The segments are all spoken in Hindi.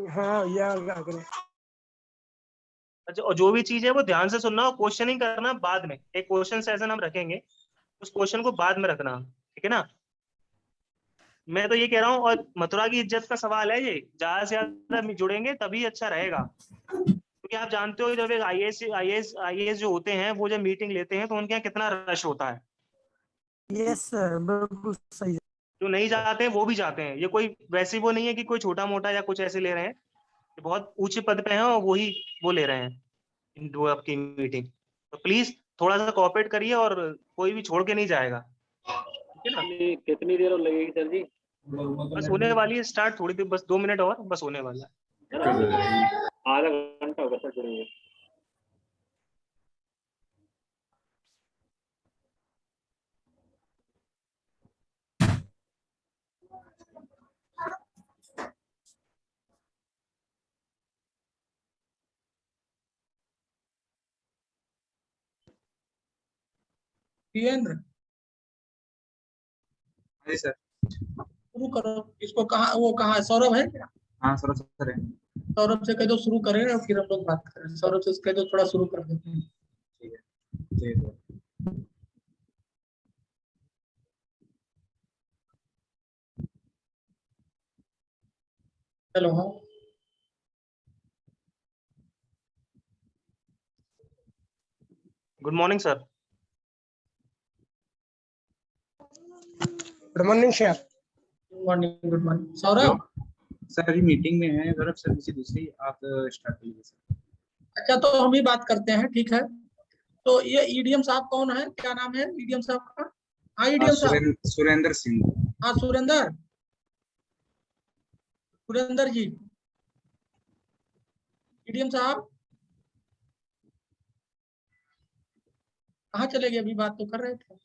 हाँ या करें। अच्छा, और जो भी चीज है वो ध्यान से सुनना और क्वेश्चनिंग करना बाद में। एक क्वेश्चन सेशन हम रखेंगे, उस क्वेश्चन को बाद में रखना, ठीक है ना। मैं तो ये कह रहा हूँ, और मथुरा की इज्जत का सवाल है ये, ज्यादा से ज्यादा जुड़ेंगे तभी अच्छा रहेगा। क्योंकि आप जानते हो जब एक आईएएस जो होते हैं वो जब मीटिंग लेते हैं तो उनके यहाँ कितना रश होता है। यस सर, बिल्कुल सही। जो नहीं जाते हैं वो भी जाते हैं। ये कोई वैसे वो नहीं है कि कोई छोटा मोटा या कुछ ऐसे ले रहे हैं, ये बहुत ऊंचे पद पे हैं और वही वो ले रहे हैं वो आपकी मीटिंग। तो प्लीज थोड़ा सा कोऑपरेट करिए और कोई भी छोड़ के नहीं जाएगा, ठीक है ना। कितनी देर और लगेगी सर जी? बस होने वाली है स्टार्ट, थोड़ी देर, बस 2 मिनट और, बस होने वाला है। आधा घंटा होगा सर जुड़ेंगे। वीरेंद्र जी सर। शुरू करो इसको। कहाँ वो कहाँ है? सौरभ है क्या? हाँ सर, सर है। सौरभ से कह दो शुरू करें और फिर हम लोग बात करें। सौरभ से कह दो थोड़ा शुरू कर देते हैं। ठीक है जी सर। चलो हाँ। Good morning sir. Good morning sir. Good morning, good morning. Saurabh sir अभी मीटिंग में है सर, सर किसी दूसरी आप स्टार्ट कीजिए सर। अच्छा, तो हम ही बात करते हैं, ठीक है। तो ये ईडीएम साहब कौन है? क्या नाम है ईडीएम साहब का? हाँ ईडीएम साहब। सुरेंद्र सिंह। हाँ सुरेंद्र, सुरेंद्र जी। ईडीएम साहब कहाँ चले गए? अभी बात तो कर रहे थे।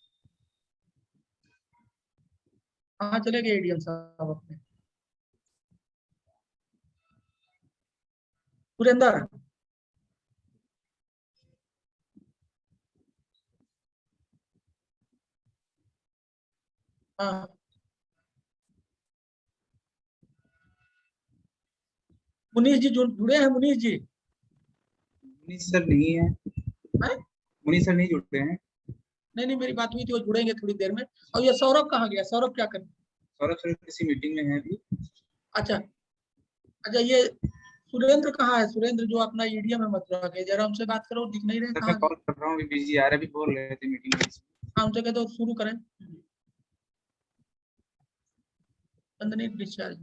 कहाँ चले गए ईडीएम साहब अपने? सुरेंद्र, हाँ। मुनीष जी जुड़े हैं? मुनीष जी मुनीष सर नहीं है। हैं? मुनीष सर नहीं जुड़ते हैं। नहीं नहीं, मेरी बात हुई थी, वो जुड़ेंगे थोड़ी देर में। और ये सौरभ कहाँ गया? सौरभ क्या कर? सौरभ सर किसी मीटिंग में है अभी। अच्छा अच्छा, ये सुरेंद्र कहाँ है? सुरेंद्र जो अपना ईडीएम है मथुरा के, जरा हमसे बात करो, दिख नहीं रहे सर कहाँ मैं गए? कॉल कर रहा हूँ, अभी बिजी आ रहा है, अभी बोल रहे थे मीटिंग में। हाँ हमसे कहते हो शुरू करें। 15 मिनट डिस्चार्ज।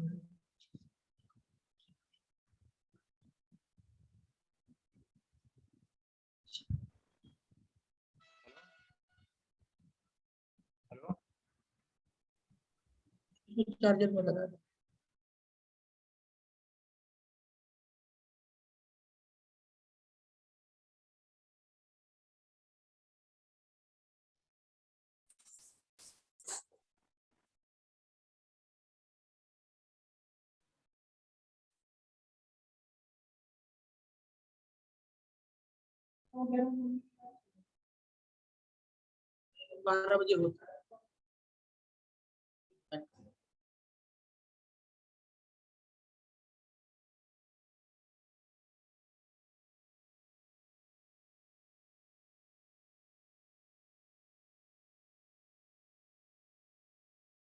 हेलो, चार्जर में लगा दो। बारह बजे होता है।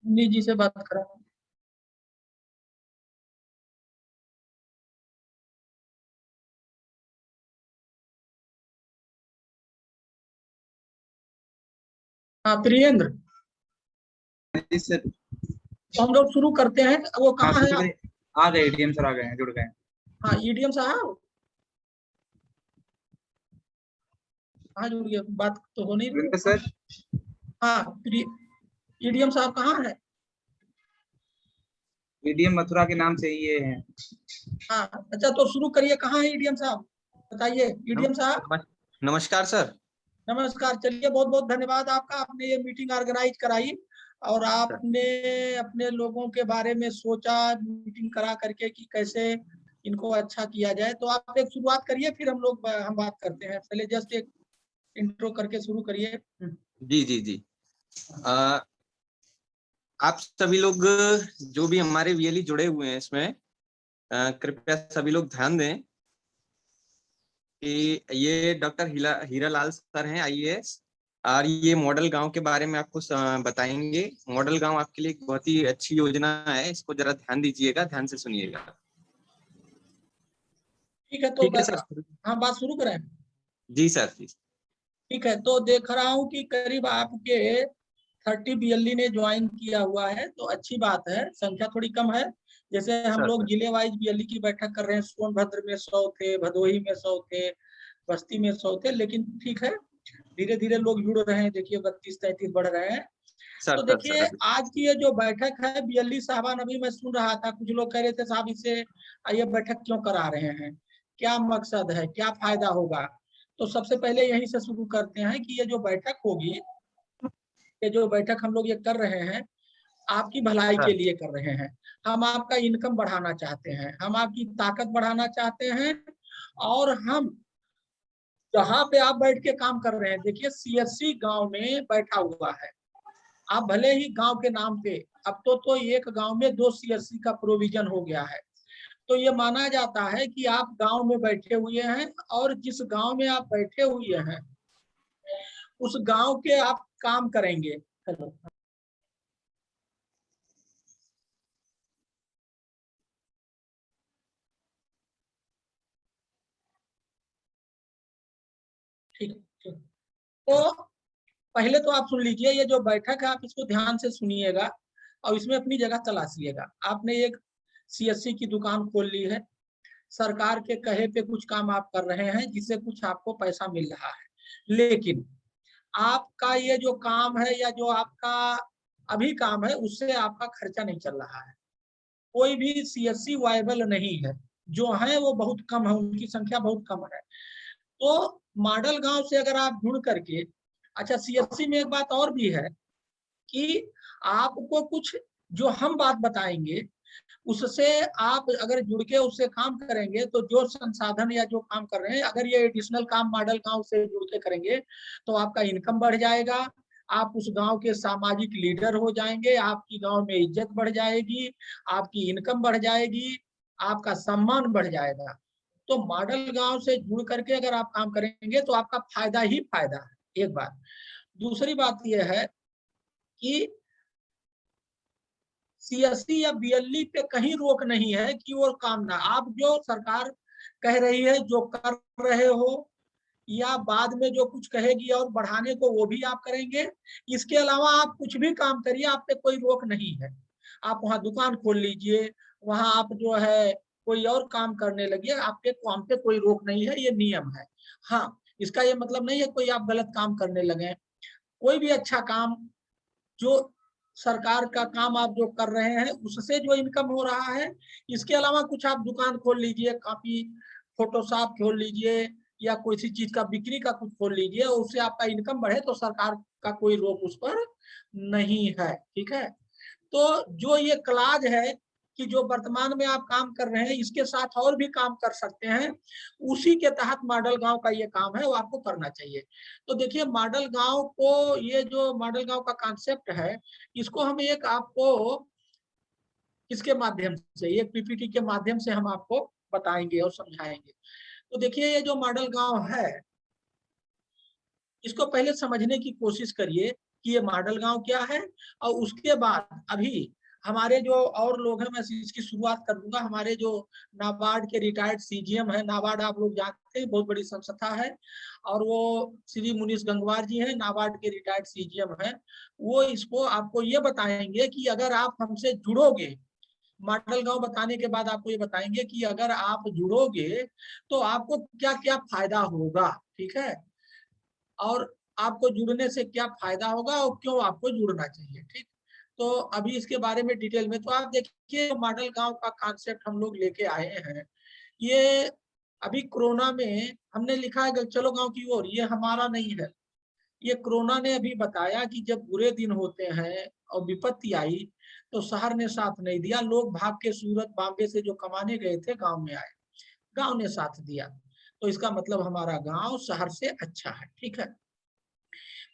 मुनीष जी से बात करा। हाँ प्रियेंद्र, जी सर। तो हम लोग शुरू करते हैं। वो हाँ कहाँ है सर, आप? आ गए एडीएम सर, आ गए हैं, जुड़ गए हैं। हाँ ईडीएम साहब कहाँ जुड़ गए? बात तो हो नहीं सुरेंद्र रही। सर। हाँ ईडीएम साहब कहाँ है? एडीएम मथुरा के नाम से ये है। हाँ अच्छा, तो शुरू करिए। कहाँ है ईडीएम साहब? बताइए ईडीएम साहब। नमस्कार सर। नमस्कार। चलिए, बहुत बहुत धन्यवाद आपका, आपने ये मीटिंग ऑर्गेनाइज कराई और आपने अपने लोगों के बारे में सोचा, मीटिंग करा करके कि कैसे इनको अच्छा किया जाए। तो आप एक शुरुआत करिए, फिर हम बात करते हैं। पहले जस्ट एक इंट्रो करके शुरू करिए। जी जी जी। आप सभी लोग जो भी हमारे वीएलई जुड़े हुए हैं इसमें कृपया सभी लोग ध्यान दें कि ये डॉक्टर हीरालाल सर हैं आईएएस, और ये मॉडल गांव के बारे में आपको बताएंगे। मॉडल गांव आपके लिए एक बहुत ही अच्छी योजना है, इसको जरा ध्यान दीजिएगा, ध्यान से सुनिएगा। ठीक है, तो ठीक है सर। हाँ, बात शुरू करें। जी सर जी। ठीक है, तो देख रहा हूँ कि करीब आपके 30 बीएलई ने ज्वाइन किया हुआ है, तो अच्छी बात है, संख्या थोड़ी कम है। जैसे हम लोग जिले वाइज बीएलई की बैठक कर रहे हैं, सोनभद्र में 100 थे, भदोही में 100 थे, बस्ती में 100 थे, लेकिन ठीक है, धीरे धीरे लोग जुड़ रहे हैं। देखिए 32-33 बढ़ रहे हैं। तो देखिए आज की ये जो बैठक है, बीएलई साहबान, अभी मैं सुन रहा था, कुछ लोग कह रहे थे साहब इससे ये बैठक क्यों करा रहे हैं, क्या मकसद है, क्या फायदा होगा। तो सबसे पहले यहीं से शुरू करते हैं कि ये जो बैठक होगी, ये जो बैठक हम लोग ये कर रहे हैं, आपकी भलाई के लिए कर रहे हैं। हम आपका इनकम बढ़ाना चाहते हैं, हम आपकी ताकत बढ़ाना चाहते हैं, और हम जहाँ पे आप बैठ के काम कर रहे हैं, देखिए सीएससी गांव में बैठा हुआ है। आप भले ही गांव के नाम पे, अब तो एक गांव में 2 सीएससी का प्रोविजन हो गया है, तो ये माना जाता है कि आप गांव में बैठे हुए हैं, और जिस गांव में आप बैठे हुए हैं उस गांव के आप काम करेंगे। हेलो, ठीक ठीक। तो पहले तो आप सुन लीजिए, ये जो बैठक है आप इसको ध्यान से सुनिएगा और इसमें अपनी जगह तलाशिएगा। आपने एक सीएससी की दुकान खोल ली है, सरकार के कहे पे कुछ काम आप कर रहे हैं जिससे कुछ आपको पैसा मिल रहा है, लेकिन आपका ये जो काम है या जो आपका अभी काम है उससे आपका खर्चा नहीं चल रहा है। कोई भी सीएससी वायबल नहीं है, जो है वो बहुत कम है, उनकी संख्या बहुत कम है। तो मॉडल गांव से अगर आप जुड़ करके, अच्छा सीएससी में एक बात और भी है कि आपको कुछ जो हम बात बताएंगे उससे आप अगर जुड़ के उससे काम करेंगे, तो जो संसाधन या जो काम कर रहे हैं, अगर ये एडिशनल काम मॉडल गांव से जुड़ के करेंगे तो आपका इनकम बढ़ जाएगा, आप उस गांव के सामाजिक लीडर हो जाएंगे, आपकी गांव में इज्जत बढ़ जाएगी, आपकी इनकम बढ़ जाएगी, आपका सम्मान बढ़ जाएगा। तो मॉडल गांव से जुड़ करके अगर आप काम करेंगे तो आपका फायदा ही फायदा है, एक बात। दूसरी बात यह है कि सीएससी या बीएलई पे कहीं रोक नहीं है कि वो काम ना, आप जो सरकार कह रही है जो कर रहे हो, या बाद में जो कुछ कहेगी और बढ़ाने को वो भी आप करेंगे। इसके अलावा आप कुछ भी काम करिए, आप पे कोई रोक नहीं है। आप वहाँ दुकान खोल लीजिए, वहाँ आप जो है कोई और काम करने लगिए, आपके काम पे कोई रोक नहीं है, ये नियम है। हाँ, इसका ये मतलब नहीं है कोई आप गलत काम करने लगे। कोई भी अच्छा काम, जो सरकार का काम आप जो कर रहे हैं उससे जो इनकम हो रहा है, इसके अलावा कुछ आप दुकान खोल लीजिए, कॉपी फोटोशॉप खोल लीजिए, या कोई सी चीज का बिक्री का कुछ खोल लीजिए, उससे आपका इनकम बढ़े तो सरकार का कोई रोक उस पर नहीं है। ठीक है, तो जो ये क्लाज है कि जो वर्तमान में आप काम कर रहे हैं इसके साथ और भी काम कर सकते हैं, उसी के तहत मॉडल गांव का ये काम है, वो आपको करना चाहिए। तो देखिए मॉडल गांव को, ये जो मॉडल गांव का कॉन्सेप्ट है, इसको हम एक आपको इसके माध्यम से, एक पीपीटी के माध्यम से हम आपको बताएंगे और समझाएंगे। तो देखिए ये जो मॉडल गांव है, इसको पहले समझने की कोशिश करिए कि ये मॉडल गांव क्या है, और उसके बाद अभी हमारे जो और लोग हैं, मैं इसकी शुरुआत कर दूंगा। हमारे जो नाबार्ड के रिटायर्ड सीजीएम है, नाबार्ड आप लोग जानते हैं बहुत बड़ी संस्था है, और वो श्री मुनीश गंगवार जी हैं, नाबार्ड के रिटायर्ड सीजीएम है। वो इसको आपको ये बताएंगे कि अगर आप हमसे जुड़ोगे, मॉडल गांव बताने के बाद आपको ये बताएंगे कि अगर आप जुड़ोगे तो आपको क्या क्या फायदा होगा। ठीक है, और आपको जुड़ने से क्या फायदा होगा और क्यों आपको जुड़ना चाहिए। ठीक, तो अभी इसके बारे में डिटेल में, तो आप देखिए मॉडल गांव का कॉन्सेप्ट हम लोग लेके आए हैं। ये अभी कोरोना में हमने लिखा है चलो गांव की ओर, ये हमारा नहीं है, ये कोरोना ने अभी बताया कि जब बुरे दिन होते हैं और विपत्ति आई तो शहर ने साथ नहीं दिया, लोग भाग के सूरत बॉम्बे से जो कमाने गए थे गांव में आए, गांव ने साथ दिया। तो इसका मतलब हमारा गांव शहर से अच्छा है। ठीक है,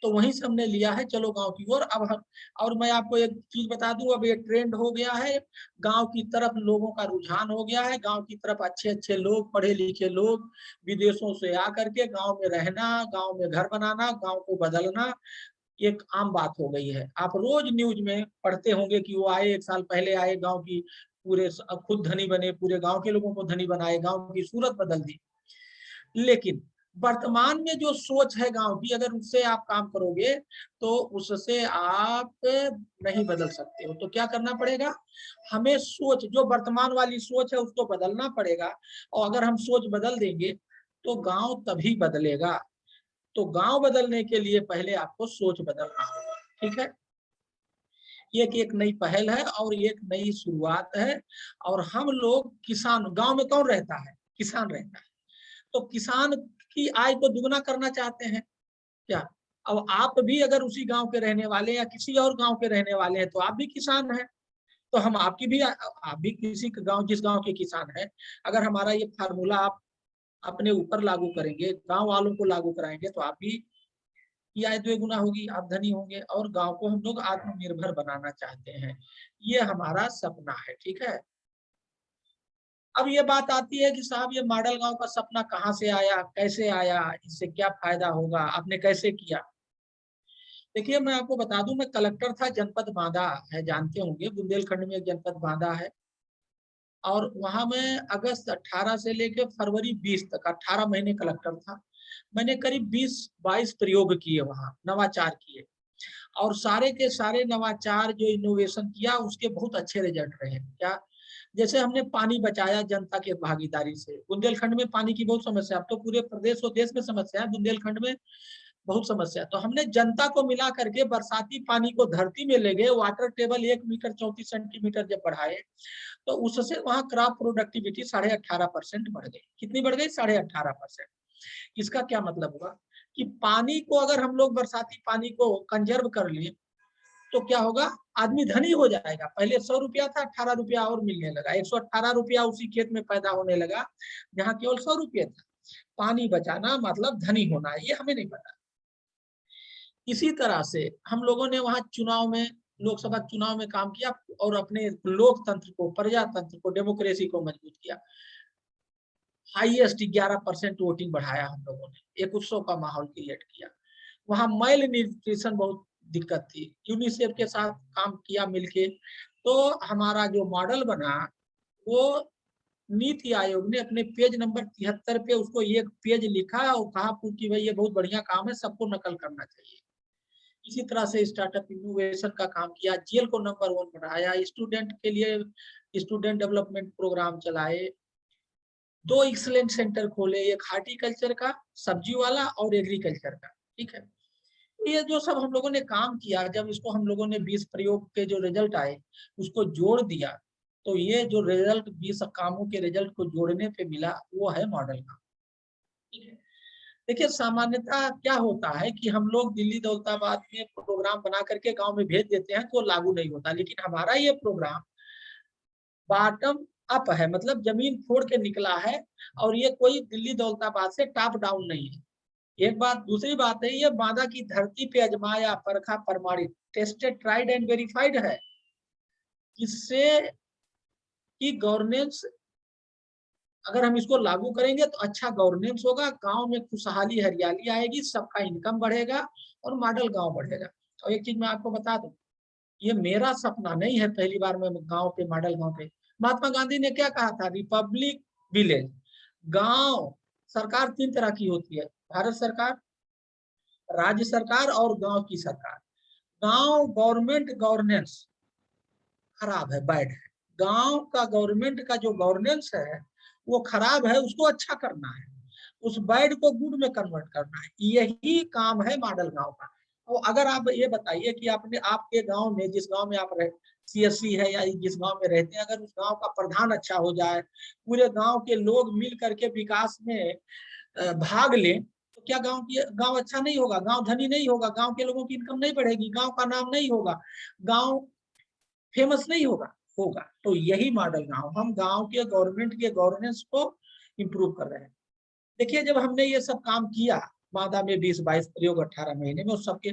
तो वहीं से हमने लिया है चलो गांव की ओर। अब हम, और मैं आपको एक चीज बता दूं, अब ये ट्रेंड हो गया है, गांव की तरफ लोगों का रुझान हो गया है। गांव की तरफ अच्छे अच्छे लोग, पढ़े लिखे लोग विदेशों से आकर के गांव में रहना, गांव में घर बनाना, गांव को बदलना एक आम बात हो गई है। आप रोज न्यूज में पढ़ते होंगे कि वो आए, 1 साल पहले आए, गांव की पूरे खुद धनी बने, पूरे गांव के लोगों को धनी बनाए, गांव की सूरत बदल दी। लेकिन वर्तमान में जो सोच है गांव की, अगर उससे आप काम करोगे तो उससे आप नहीं बदल सकते हो। तो क्या करना पड़ेगा, हमें सोच, जो वर्तमान वाली सोच है उसको बदलना पड़ेगा। और अगर हम सोच बदल देंगे तो गांव तभी बदलेगा। तो गांव बदलने के लिए पहले आपको सोच बदलना होगा। ठीक है, ये एक नई पहल है और एक नई शुरुआत है। और हम लोग किसान, गांव में कौन रहता है, किसान रहता है, तो किसान की आय को दुगना करना चाहते हैं क्या। अब आप भी अगर उसी गांव के रहने वाले या किसी और गांव के रहने वाले हैं तो आप भी किसान हैं। तो हम आपकी भी, आप भी किसी गांव, जिस गांव के किसान हैं, अगर हमारा ये फार्मूला आप अपने ऊपर लागू करेंगे, गांव वालों को लागू कराएंगे, तो आप भी की आय द्विगुना होगी, आप धनी होंगे। और गांव को हम लोग आत्मनिर्भर बनाना चाहते हैं, ये हमारा सपना है। ठीक है, अब ये बात आती है कि साहब ये मॉडल गांव का सपना कहाँ से आया, कैसे आया, इससे क्या फायदा होगा, आपने कैसे किया। देखिए मैं आपको बता दूं, मैं कलेक्टर था जनपद बांदा है, जानते होंगे, बुंदेलखंड में एक जनपद बांदा है। और वहां मैं अगस्त 18 से लेकर फरवरी 20 तक 18 महीने कलेक्टर था। मैंने करीब 20-22 प्रयोग किए, वहां नवाचार किए। और सारे के सारे नवाचार जो इनोवेशन किया उसके बहुत अच्छे रिजल्ट रहे। क्या, जैसे हमने पानी बचाया जनता के भागीदारी से। बुंदेलखंड में पानी की बहुत समस्या, अब तो पूरे प्रदेश और देश में समस्या है, बुंदेलखंड में बहुत समस्या। तो हमने जनता को मिला करके बरसाती पानी को धरती में ले गए, वाटर टेबल 1 मीटर 34 सेंटीमीटर जब बढ़ाए तो उससे वहां क्रॉप प्रोडक्टिविटी 18.5% बढ़ गई। कितनी बढ़ गई, 18.5%। इसका क्या मतलब हुआ कि पानी को अगर हम लोग बरसाती पानी को कंजर्व कर लिए तो क्या होगा, आदमी धनी हो जाएगा। पहले 100 रुपया था, 18 रुपया और मिलने लगा, 118 रुपया उसी खेत में पैदा होने लगा जहाँ केवल 100 रुपये था। पानी बचाना मतलब धनी होना है, ये हमें नहीं पता। इसी तरह से हम लोगों ने वहां चुनाव में, लोकसभा चुनाव में काम किया और अपने लोकतंत्र को, प्रजातंत्र को, डेमोक्रेसी को मजबूत किया। हाईएस्ट 11% वोटिंग बढ़ाया हम लोगों ने, एक उत्सव का माहौल क्रिएट किया। वहां मैल न्यूट्रिशन बहुत दिक्कत थी, यूनिसेफ के साथ काम किया मिलके। तो हमारा जो मॉडल बना वो नीति आयोग ने अपने पेज नंबर 73 पे उसको एक पेज लिखा और कहा कि भाई ये बहुत बढ़िया काम है, सबको नकल करना चाहिए। इसी तरह से स्टार्टअप इनोवेशन का काम किया, जेल को नंबर 1 बढ़ाया, स्टूडेंट के लिए स्टूडेंट डेवलपमेंट प्रोग्राम चलाए, 2 एक्सीलेंट सेंटर खोले, एक हार्टिकल्चर का, सब्जी वाला, और एग्रीकल्चर का। ठीक है, ये जो सब हम लोगों ने काम किया, जब इसको हम लोगों ने 20 प्रयोग के जो रिजल्ट आए उसको जोड़ दिया, तो ये जो रिजल्ट 20 कामों के रिजल्ट को जोड़ने पे मिला वो है मॉडल का। ठीक है, देखिए सामान्यतः क्या होता है कि हम लोग दिल्ली दौलताबाद में प्रोग्राम बना करके गांव में भेज देते हैं तो लागू नहीं होता। लेकिन हमारा ये प्रोग्राम बॉटम अप है, मतलब जमीन फोड़ के निकला है। और ये कोई दिल्ली दौलताबाद से टॉप डाउन नहीं है, एक बात। दूसरी बात है, ये बांदा की धरती पे अजमाया, परखा, प्रमाणित, टेस्टेड, ट्राइड एंड वेरीफाइड है। इससे की गवर्नेंस, अगर हम इसको लागू करेंगे तो अच्छा गवर्नेंस होगा, गांव में खुशहाली, हरियाली आएगी, सबका इनकम बढ़ेगा और मॉडल गांव बढ़ेगा। और एक चीज मैं आपको बता दूं, ये मेरा सपना नहीं है, पहली बार मैं गांव पे, मॉडल गांव पे। महात्मा गांधी ने क्या कहा था, रिपब्लिक विलेज। गांव सरकार 3 तरह की होती है, भारत सरकार, राज्य सरकार और गांव की सरकार। गांव गवर्नमेंट गवर्नेंस खराब है, बैड है। गांव का गवर्नमेंट का जो गवर्नेंस है वो खराब है, उसको अच्छा करना है, उस बैड को गुड में कन्वर्ट करना है। यही काम है मॉडल गांव का। तो अगर आप ये बताइए कि आपने, आपके गांव में, जिस गांव में आप रहे, सीएससी है या जिस गांव में रहते हैं, अगर उस गांव का प्रधान अच्छा हो जाए, पूरे गांव के लोग मिल करके विकास में भाग लें, तो क्या गांव अच्छा नहीं होगा, गांव धनी नहीं होगा, गांव के लोगों की इनकम नहीं बढ़ेगी, गांव का नाम नहीं होगा, गांव फेमस नहीं होगा। तो यही मॉडल गांव, हम गांव के गवर्नमेंट के गवर्नेंस को इम्प्रूव कर रहे हैं। देखिए जब हमने ये सब काम किया, मादा में 20-22 प्रयोग 18 महीने में, उस सबके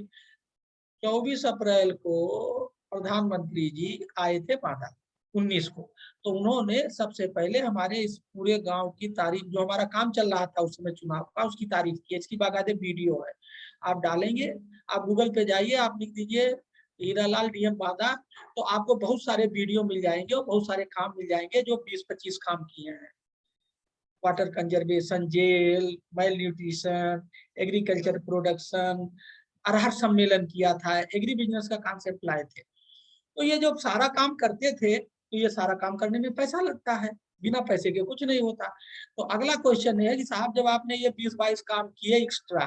24 अप्रैल को प्रधानमंत्री जी आए थे मादा 19 को। तो उन्होंने सबसे पहले हमारे इस पूरे गांव की तारीफ, जो हमारा काम चल रहा था उस समय चुनाव का, उसकी तारीफ की। इसकी बाकायदे वीडियो है, आप डालेंगे, आप गूगल पे जाइए, आप लिख दीजिए हीरालाल डीएम मादा, तो आपको बहुत सारे वीडियो मिल जाएंगे और बहुत सारे काम मिल जाएंगे जो 20-25 काम किए हैं। वाटर कंजर्वेशन, जेल, माइल न्यूट्रिशन, एग्रीकल्चर प्रोडक्शन, अरहर सम्मेलन किया था, एग्री बिजनेस का कॉन्सेप्ट लाए थे। तो ये जो सारा काम करते थे, तो ये सारा काम करने में पैसा लगता है, बिना पैसे के कुछ नहीं होता। तो अगला क्वेश्चन है कि साहब जब आपने ये 20-22 काम किए एक्स्ट्रा,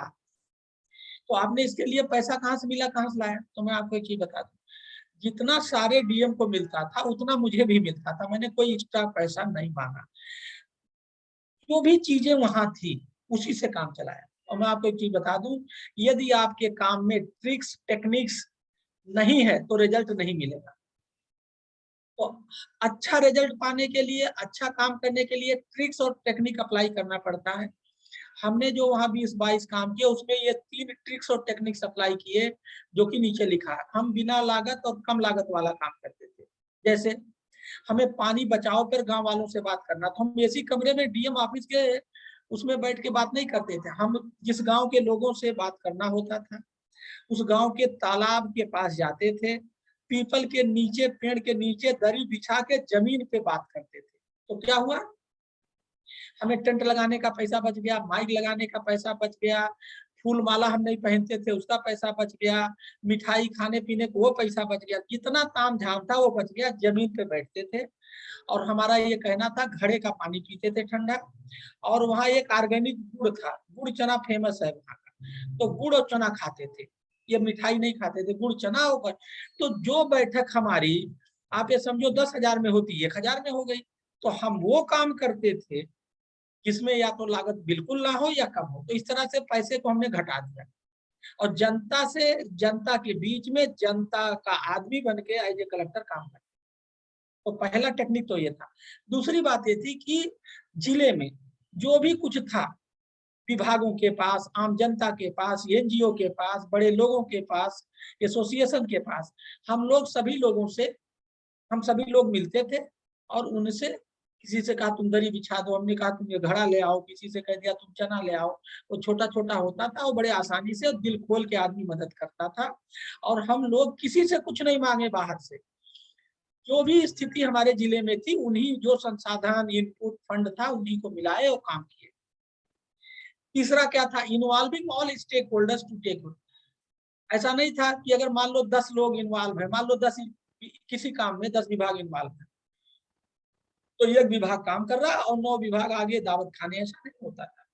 तो आपने इसके लिए पैसा कहाँ से मिला, कहाँ से लाया? तो मैं आपको एक चीज बता दूं, जितना सारे डीएम को मिलता था उतना मुझे भी मिलता था, मैंने कोई एक्स्ट्रा पैसा नहीं मांगा। जो भी चीजें वहां थी उसी से काम चलाया। और मैं आपको एक चीज बता दूं, यदि आपके काम में ट्रिक्स टेक्निक्स नहीं है तो रिजल्ट नहीं मिलेगा। तो अच्छा रिजल्ट पाने के लिए, अच्छा काम करने के लिए ट्रिक्स और टेक्निक अप्लाई करना पड़ता है। हमने जो वहाँ 20-22 काम किए उसमें ये 3 ट्रिक्स और टेक्निक्स अप्लाई किए, जो कि नीचे लिखा है। हम बिना लागत और कम लागत वाला काम करते थे। जैसे हमें पानी बचाओ पर गांव वालों से बात करना, तो हम एसी कमरे में डीएम ऑफिस के उसमें बैठ के बात नहीं करते थे। हम जिस गांव के लोगों से बात करना होता था, उस गांव के तालाब के पास जाते थे, पीपल के नीचे, पेड़ के नीचे दरी बिछा के जमीन पे बात करते थे। तो क्या हुआ, हमें टेंट लगाने का पैसा बच गया, माइक लगाने का पैसा बच गया, फूल माला हम नहीं पहनते थे उसका पैसा बच गया, मिठाई खाने पीने को वो पैसा बच गया, जितना ताम झाम था वो बच गया। जमीन पे बैठते थे और हमारा ये कहना था, घड़े का पानी पीते थे ठंडा। और वहाँ एक ऑर्गेनिक गुड़ था, गुड़ चना फेमस है वहाँ का, तो गुड़ और चना खाते थे, ये मिठाई नहीं खाते थे, गुड़ चना होकर। तो जो बैठक हमारी, आप ये समझो 10,000 में होती 1,000 में हो गई। तो हम वो काम करते थे जिसमें या तो लागत बिल्कुल ना हो या कम हो। तो इस तरह से पैसे को हमने घटा दिया और जनता से, जनता के बीच में जनता का आदमी बन के एज ए कलेक्टर काम कर। तो पहला टेक्निक तो ये था। दूसरी बात ये थी कि जिले में जो भी कुछ था, विभागों के पास, आम जनता के पास, एनजीओ के पास, बड़े लोगों के पास, एसोसिएशन के पास, हम सभी लोग मिलते थे और उनसे, किसी से कहा तुम दरी बिछा दो, हमने कहा तुम ये घड़ा ले आओ, किसी से कह दिया तुम चना ले आओ। वो छोटा छोटा होता था, वो बड़े आसानी से दिल खोल के आदमी मदद करता था। और हम लोग किसी से कुछ नहीं मांगे बाहर से, जो भी स्थिति हमारे जिले में थी उन्हीं जो संसाधन इनपुट फंड था उन्हीं को मिलाए और काम किए। तीसरा क्या था, involving all stakeholders to take good. ऐसा नहीं था कि अगर मान लो 10 लोग इन्वॉल्व है, मान लो 10 किसी काम में 10 विभाग इन्वॉल्व है, तो एक विभाग काम कर रहा है और 9 विभाग आगे दावत खाने, ऐसा नहीं होता था।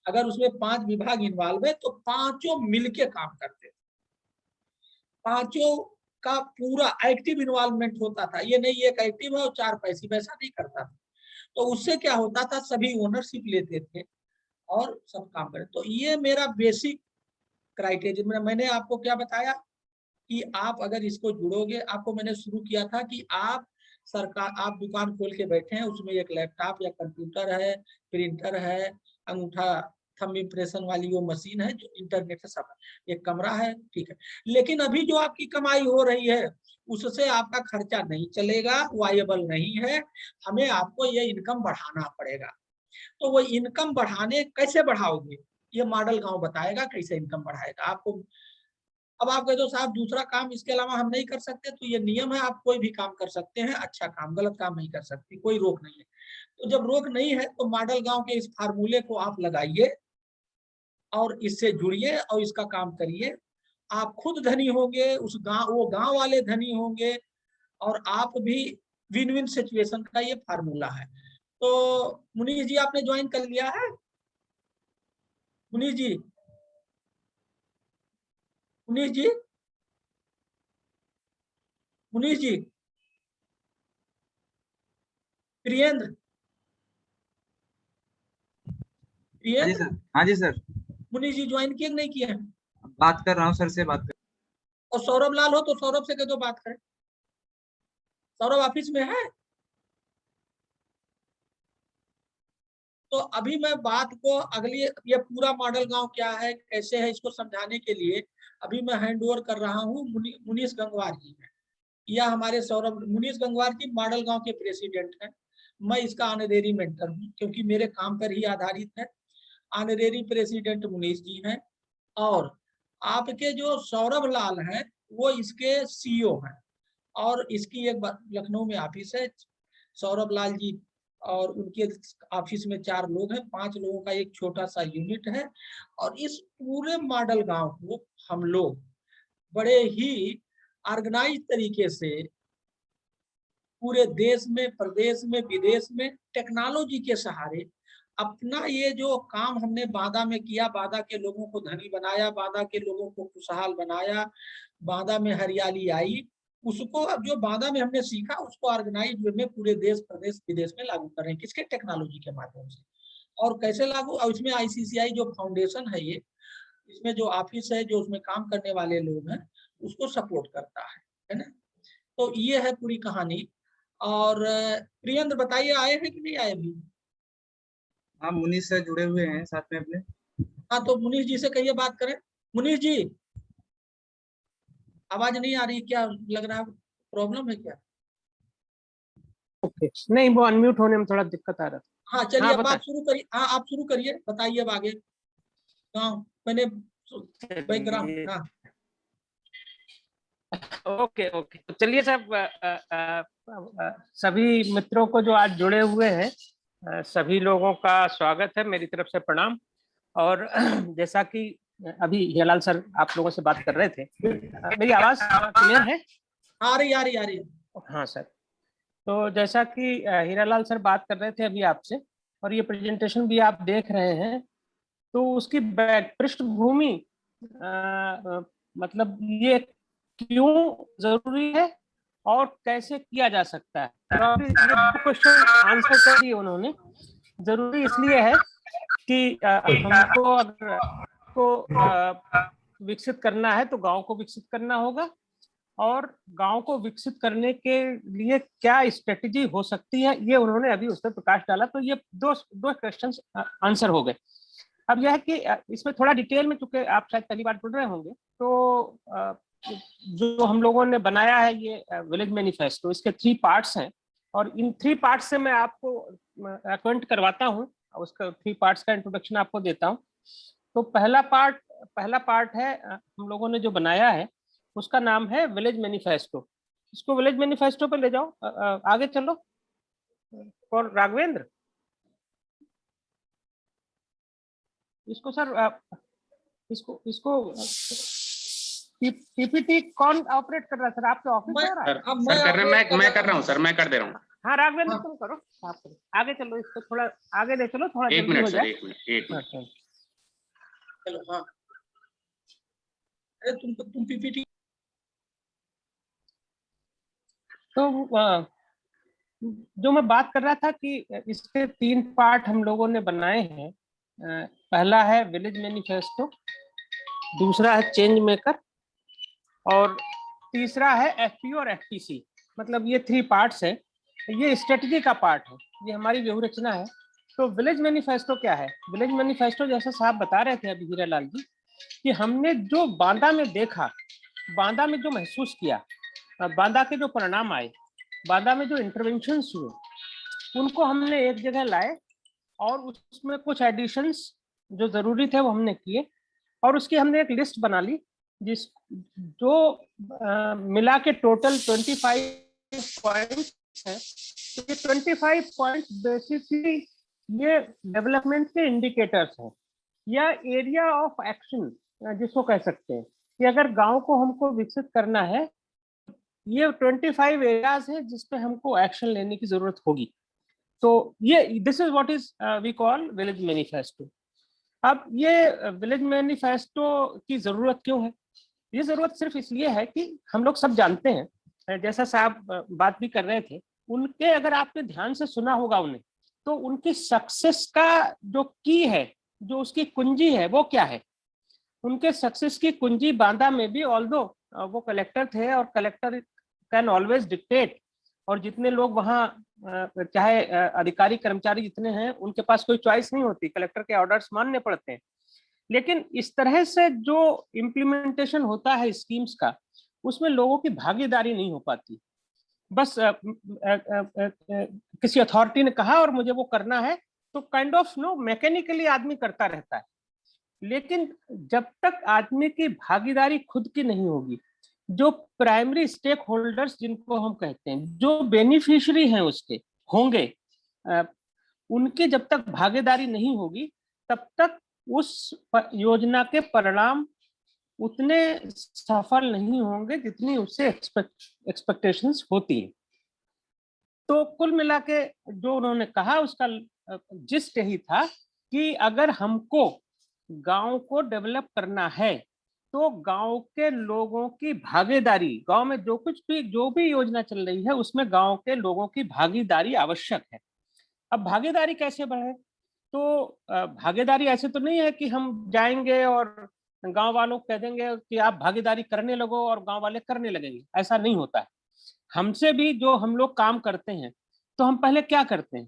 अगर उसमें 5 विभाग इन्वॉल्व है तो पांचों मिलके काम करते थे, पांचों का पूरा एक्टिव इन्वॉल्वमेंट होता था। ये नहीं एक एक्टिव है और 4 पैसिव, ऐसा नहीं करता था। तो उससे क्या होता था, सभी ओनरशिप लेते थे और सब काम करते। तो ये मेरा बेसिक क्राइटेरिया। मैंने आपको क्या बताया कि आप अगर इसको जुड़ोगे, आपको मैंने शुरू किया था कि आप सरकार, आप दुकान खोल के बैठे हैं, उसमें एक लैपटॉप या कंप्यूटर है, प्रिंटर है, अंगूठा थंब इम्प्रेशन वाली वो मशीन है, जो इंटरनेट से सब, एक कमरा है, ठीक है। लेकिन अभी जो आपकी कमाई हो रही है उससे आपका खर्चा नहीं चलेगा, वायबल नहीं है, हमें आपको ये इनकम बढ़ाना पड़ेगा। तो वो इनकम बढ़ाने कैसे बढ़ाओगे, ये मॉडल गांव बताएगा कैसे इनकम बढ़ाएगा आपको। अब आप कह दो साहब दूसरा काम इसके अलावा हम नहीं कर सकते, तो ये नियम है, आप कोई भी काम कर सकते हैं, अच्छा काम, गलत काम नहीं कर सकते, कोई रोक नहीं है। तो जब रोक नहीं है तो मॉडल गांव के इस फार्मूले को आप लगाइए और इससे जुड़िए और इसका काम करिए। आप खुद धनी होंगे, उस गांव, वो गांव वाले धनी होंगे और आप भी, विन विन सिचुएशन का ये फार्मूला है। तो मुनीष जी आपने ज्वाइन कर लिया है? मुनीष जी, मुनीष जी, मुनीष जी, प्रियेंद्र, हाँ जी सर, हाँ जी सर, मुनीष जी ज्वाइन किए नहीं किए हैं? बात कर रहा हूँ सर से, बात कर। और सौरभ लाल हो तो सौरभ से कह दो बात करें। सौरभ ऑफिस में है? तो अभी मैं बात को अगली, ये पूरा मॉडल गांव क्या है कैसे है इसको समझाने के लिए अभी मैं हैंड ओवर कर रहा हूँ मुनीष गंगवार जी में। या हमारे सौरभ मुनीष गंगवार जी मॉडल गांव के प्रेसिडेंट हैं। मैं इसका ऑनरेरी मेंटर हूँ क्योंकि मेरे काम पर ही आधारित है। ऑनरेरी प्रेसिडेंट मुनीष जी हैं और आपके जो सौरभ लाल हैं वो इसके सीईओ हैं और इसकी एक लखनऊ में ऑफिस है। सौरभ लाल जी और उनके ऑफिस में 4 लोग हैं, 5 लोगों का एक छोटा सा यूनिट है। और इस पूरे मॉडल गांव को हम लोग बड़े ही ऑर्गेनाइज तरीके से पूरे देश में, प्रदेश में, विदेश में टेक्नोलॉजी के सहारे अपना ये जो काम हमने बांदा में किया, बांदा के लोगों को धनी बनाया, बांदा के लोगों को खुशहाल बनाया, बांदा में हरियाली आई, उसको अब जो बांदा में हमने सीखा उसको ऑर्गेनाइज वे में पूरे देश, प्रदेश, विदेश में लागू कर रहे हैं। किसके? टेक्नोलॉजी के माध्यम से। और कैसे लागू? और इसमें ICCI जो फाउंडेशन है, ये इसमें जो ऑफिस है, जो उसमें काम करने वाले लोग हैं, उसको सपोर्ट करता है ना। तो ये है पूरी कहानी। और प्रियंद्र बताइए, आए हैं कि नहीं आए अभी? हाँ, मुनीष से जुड़े हुए हैं साथ में अपने। हाँ, तो मुनीष जी से कहिए बात करें। मुनीष जी, आवाज नहीं आ रही, क्या लग रहा है प्रॉब्लम है क्या? ओके, नहीं वो अनम्यूट होने में थोड़ा दिक्कत आ रहा था। हाँ चलिए, हाँ, अब बता। आप शुरू करिए। हाँ आप शुरू करिए, बताइए अब आगे। हाँ मैंने बैकग्राउंड। हाँ ओके ओके, तो चलिए सब सभी मित्रों को जो आज जुड़े हुए हैं, सभी लोगों का स्वागत है, मेरी तरफ से प्रणाम। और जैसा कि अभी हीरालाल सर आप लोगों से बात कर रहे थे, मेरी आवाज क्लियर है? आ रही आ रही। हाँ सर, तो जैसा कि हीरालाल सर बात कर रहे थे अभी आपसे, और ये प्रेजेंटेशन भी आप देख रहे हैं, तो उसकी पृष्ठभूमि मतलब ये क्यों जरूरी है और कैसे किया जा सकता है, तो ये क्वेश्चन आंसर कर दिए उन्होंने। जरूरी इसलिए है कि हमको अगर को विकसित करना है तो गांव को विकसित करना होगा, और गांव को विकसित करने के लिए क्या स्ट्रेटेजी हो सकती है, ये उन्होंने अभी उस पर प्रकाश डाला। तो ये दो क्वेश्चन आंसर हो गए। अब यह है कि इसमें थोड़ा डिटेल में, चूंकि आप शायद पहली बार पढ़ रहे होंगे, तो जो हम लोगों ने बनाया है ये विलेज मैनिफेस्टो, इसके 3 पार्ट्स हैं, और इन 3 पार्ट्स से मैं आपको एक्वेंट करवाता हूँ, उसका 3 पार्ट्स का इंट्रोडक्शन आपको देता हूँ। तो पहला पार्ट है हम लोगों ने जो बनाया है, उसका नाम है विलेज मैनिफेस्टो। इसको विलेज मैनिफेस्टो पे ले जाओ, आगे चलो। और राघवेंद्र, इसको सर इसको पीपीटी कौन ऑपरेट कर रहा है सर? आपके ऑफिस में हो रहा है? सर कर रहे हैं, मैं कर रहा हूँ सर, मैं कर दे रहा हूँ। हाँ राघवेंद्र तुम करो, आप करो, आगे चलो, इसको थोड़ा आगे ले चलो, थोड़ा एक जल्दी मिनट हो सर, जाए। एक मिनट। चलो। हाँ अरे तुम PPT। तो जो मैं बात कर रहा था कि इसके 3 पार्ट हम लोगों ने बनाए हैं। पहला है विलेज मैनिफेस्टो, दूसरा है चेंज मेकर, और तीसरा है FPO और FTC। मतलब ये 3 पार्ट्स है। ये स्ट्रेटजी का पार्ट है, ये हमारी व्यूह रचना है। तो विलेज मैनिफेस्टो क्या है? विलेज मैनिफेस्टो जैसा साहब बता रहे थे अभी हीरालाल जी, कि हमने जो बांदा में देखा, बांदा में जो महसूस किया, बांदा के जो परिणाम आए, बांदा में जो इंटरवेंशंस हुए, उनको हमने एक जगह लाए और उसमें कुछ एडिशंस जो जरूरी थे वो हमने किए, और उसकी हमने एक लिस्ट बना ली जो मिला के टोटल 25 पॉइंट्स है। तो ये 25 पॉइंट्स बेसिकली ये डेवलपमेंट के इंडिकेटर्स हैं, या एरिया ऑफ एक्शन जिसको कह सकते हैं, कि अगर गांव को हमको विकसित करना है, ये 25 एरियाज है जिसपे हमको एक्शन लेने की जरूरत होगी। तो ये this is what is we call village manifesto. अब ये विलेज मैनिफेस्टो की जरूरत क्यों है? ये जरूरत सिर्फ इसलिए है कि हम लोग सब जानते हैं, जैसा साहब बात भी कर रहे थे, उनके अगर आपने ध्यान से सुना होगा उन्हें, तो उनकी सक्सेस का जो की है, जो उसकी कुंजी है, वो क्या है? उनके सक्सेस की कुंजी बांदा में भी, ऑल्दो वो कलेक्टर थे और कलेक्टर कैन ऑलवेज डिक्टेट, और जितने लोग वहाँ चाहे अधिकारी कर्मचारी जितने हैं उनके पास कोई चॉइस नहीं होती, कलेक्टर के ऑर्डर्स मानने पड़ते हैं। लेकिन इस तरह से जो इम्प्लीमेंटेशन होता है स्कीम्स का, उसमें लोगों की भागीदारी नहीं हो पाती। बस किसी अथॉरिटी ने कहा और मुझे वो करना है, तो काइंड ऑफ मैकेनिकली आदमी करता रहता है। लेकिन जब तक आदमी की भागीदारी खुद की नहीं होगी, जो प्राइमरी स्टेक होल्डर्स जिनको हम कहते हैं, जो बेनिफिशियरी हैं उसके होंगे, उनकी जब तक भागीदारी नहीं होगी तब तक उस योजना के परिणाम उतने सफल नहीं होंगे जितनी उससे एक्सपेक्टेशंस होती है। तो कुल मिला के जो उन्होंने कहा उसका जिस्ट यही था कि अगर हमको गांव को डेवलप करना है तो गांव के लोगों की भागीदारी, गांव में जो भी योजना चल रही है उसमें गांव के लोगों की भागीदारी आवश्यक है। अब भागीदारी कैसे बढ़े? तो भागीदारी ऐसे तो नहीं है कि हम जाएंगे और गांव वालों को कह देंगे कि आप भागीदारी करने लगो और गांव वाले करने लगेंगे, ऐसा नहीं होता है। हमसे भी जो हम लोग काम करते हैं तो हम पहले क्या करते हैं,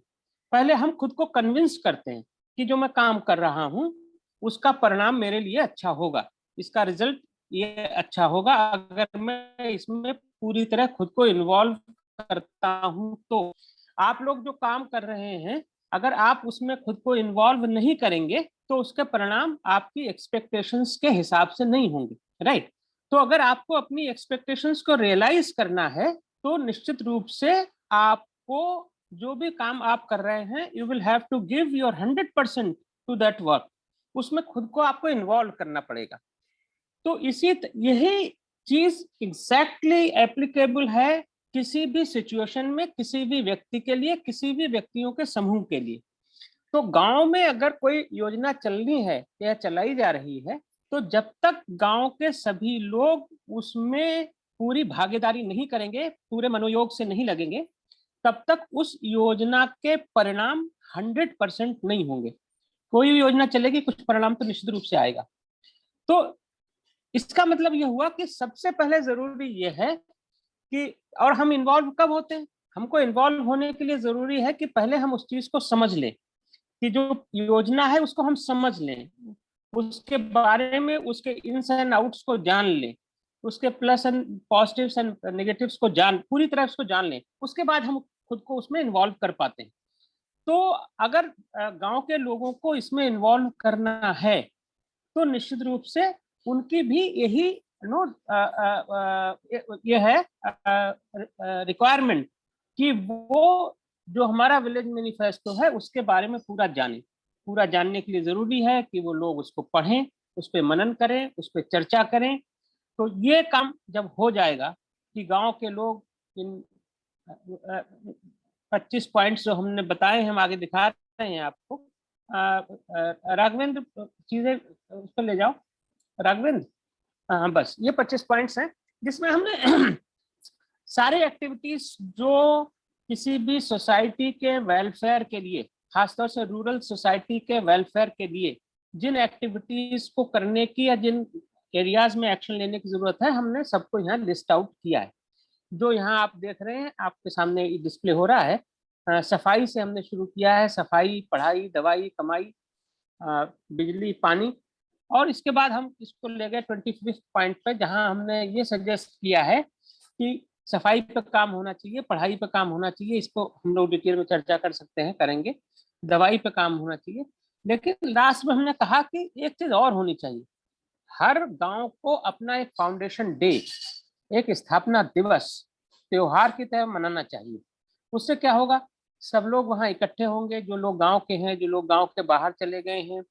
पहले हम खुद को कन्विंस करते हैं कि जो मैं काम कर रहा हूं उसका परिणाम मेरे लिए अच्छा होगा, इसका रिजल्ट ये अच्छा होगा अगर मैं इसमें पूरी तरह खुद को इन्वॉल्व करता हूं। तो आप लोग जो काम कर रहे हैं, अगर आप उसमें खुद को इन्वॉल्व नहीं करेंगे तो उसके परिणाम आपकी एक्सपेक्टेशंस के हिसाब से नहीं होंगे, राइट? तो अगर आपको अपनी एक्सपेक्टेशंस को रियलाइज करना है तो निश्चित रूप से आपको जो भी काम आप कर रहे हैं, you will have to give your 100% to that work, उसमें खुद को आपको इन्वॉल्व करना पड़ेगा। तो यही चीज एग्जैक्टली एप्लीकेबल है किसी भी सिचुएशन में, किसी भी व्यक्ति के लिए, किसी भी व्यक्तियों के समूह के लिए। तो गांव में अगर कोई योजना चलनी है या चलाई जा रही है, तो जब तक गांव के सभी लोग उसमें पूरी भागीदारी नहीं करेंगे, पूरे मनोयोग से नहीं लगेंगे, तब तक उस योजना के परिणाम 100% नहीं होंगे। कोई भी योजना चलेगी, कुछ परिणाम तो निश्चित रूप से आएगा। तो इसका मतलब यह हुआ कि सबसे पहले जरूरी यह है कि, और हम इन्वॉल्व कब होते हैं, हमको इन्वॉल्व होने के लिए जरूरी है कि पहले हम उस चीज को समझ लें कि जो योजना है उसको हम समझ लें, उसके बारे में उसके इन्स एंड आउट्स को जान लें, उसके plus and positives and negatives को पूरी तरह उसको जान लें, उसके बाद हम खुद को उसमें इन्वॉल्व कर पाते हैं। तो अगर गांव के लोगों को इसमें इन्वॉल्व करना है तो निश्चित रूप से उनकी भी यही ये है रिक्वायरमेंट कि वो जो हमारा विलेज मैनिफेस्टो है उसके बारे में पूरा जाने। पूरा जानने के लिए जरूरी है कि वो लोग उसको पढ़ें, उस पर मनन करें, उस पर चर्चा करें। तो ये काम जब हो जाएगा कि गांव के लोग इन 25 पॉइंट्स जो हमने बताए हैं हम आगे दिखा रहे हैं आपको। राघवेंद्र चीजें उस पर ले जाओ, राघवेंद्र। हाँ, बस ये 25 पॉइंट्स हैं जिसमें हमने सारे एक्टिविटीज जो किसी भी सोसाइटी के वेलफेयर के लिए, खासतौर से रूरल सोसाइटी के वेलफेयर के लिए जिन एक्टिविटीज को करने की या जिन एरियाज में एक्शन लेने की जरूरत है, हमने सबको यहाँ लिस्ट आउट किया है। जो यहाँ आप देख रहे हैं, आपके सामने डिस्प्ले हो रहा है। सफाई से हमने शुरू किया है, सफाई, पढ़ाई, दवाई, कमाई, बिजली, पानी, और इसके बाद हम इसको ले गए 25 पॉइंट पे, जहाँ हमने ये सजेस्ट किया है कि सफाई पे काम होना चाहिए, पढ़ाई पे काम होना चाहिए, इसको हम लोग डिटेल में चर्चा कर सकते हैं, करेंगे, दवाई पे काम होना चाहिए। लेकिन लास्ट में हमने कहा कि एक चीज और होनी चाहिए, हर गांव को अपना एक फाउंडेशन डे, एक स्थापना दिवस त्योहार की तरह मनाना चाहिए। उससे क्या होगा, सब लोग वहाँ इकट्ठे होंगे, जो लोग गांव के हैं, जो लोग गांव के बाहर चले गए हैं,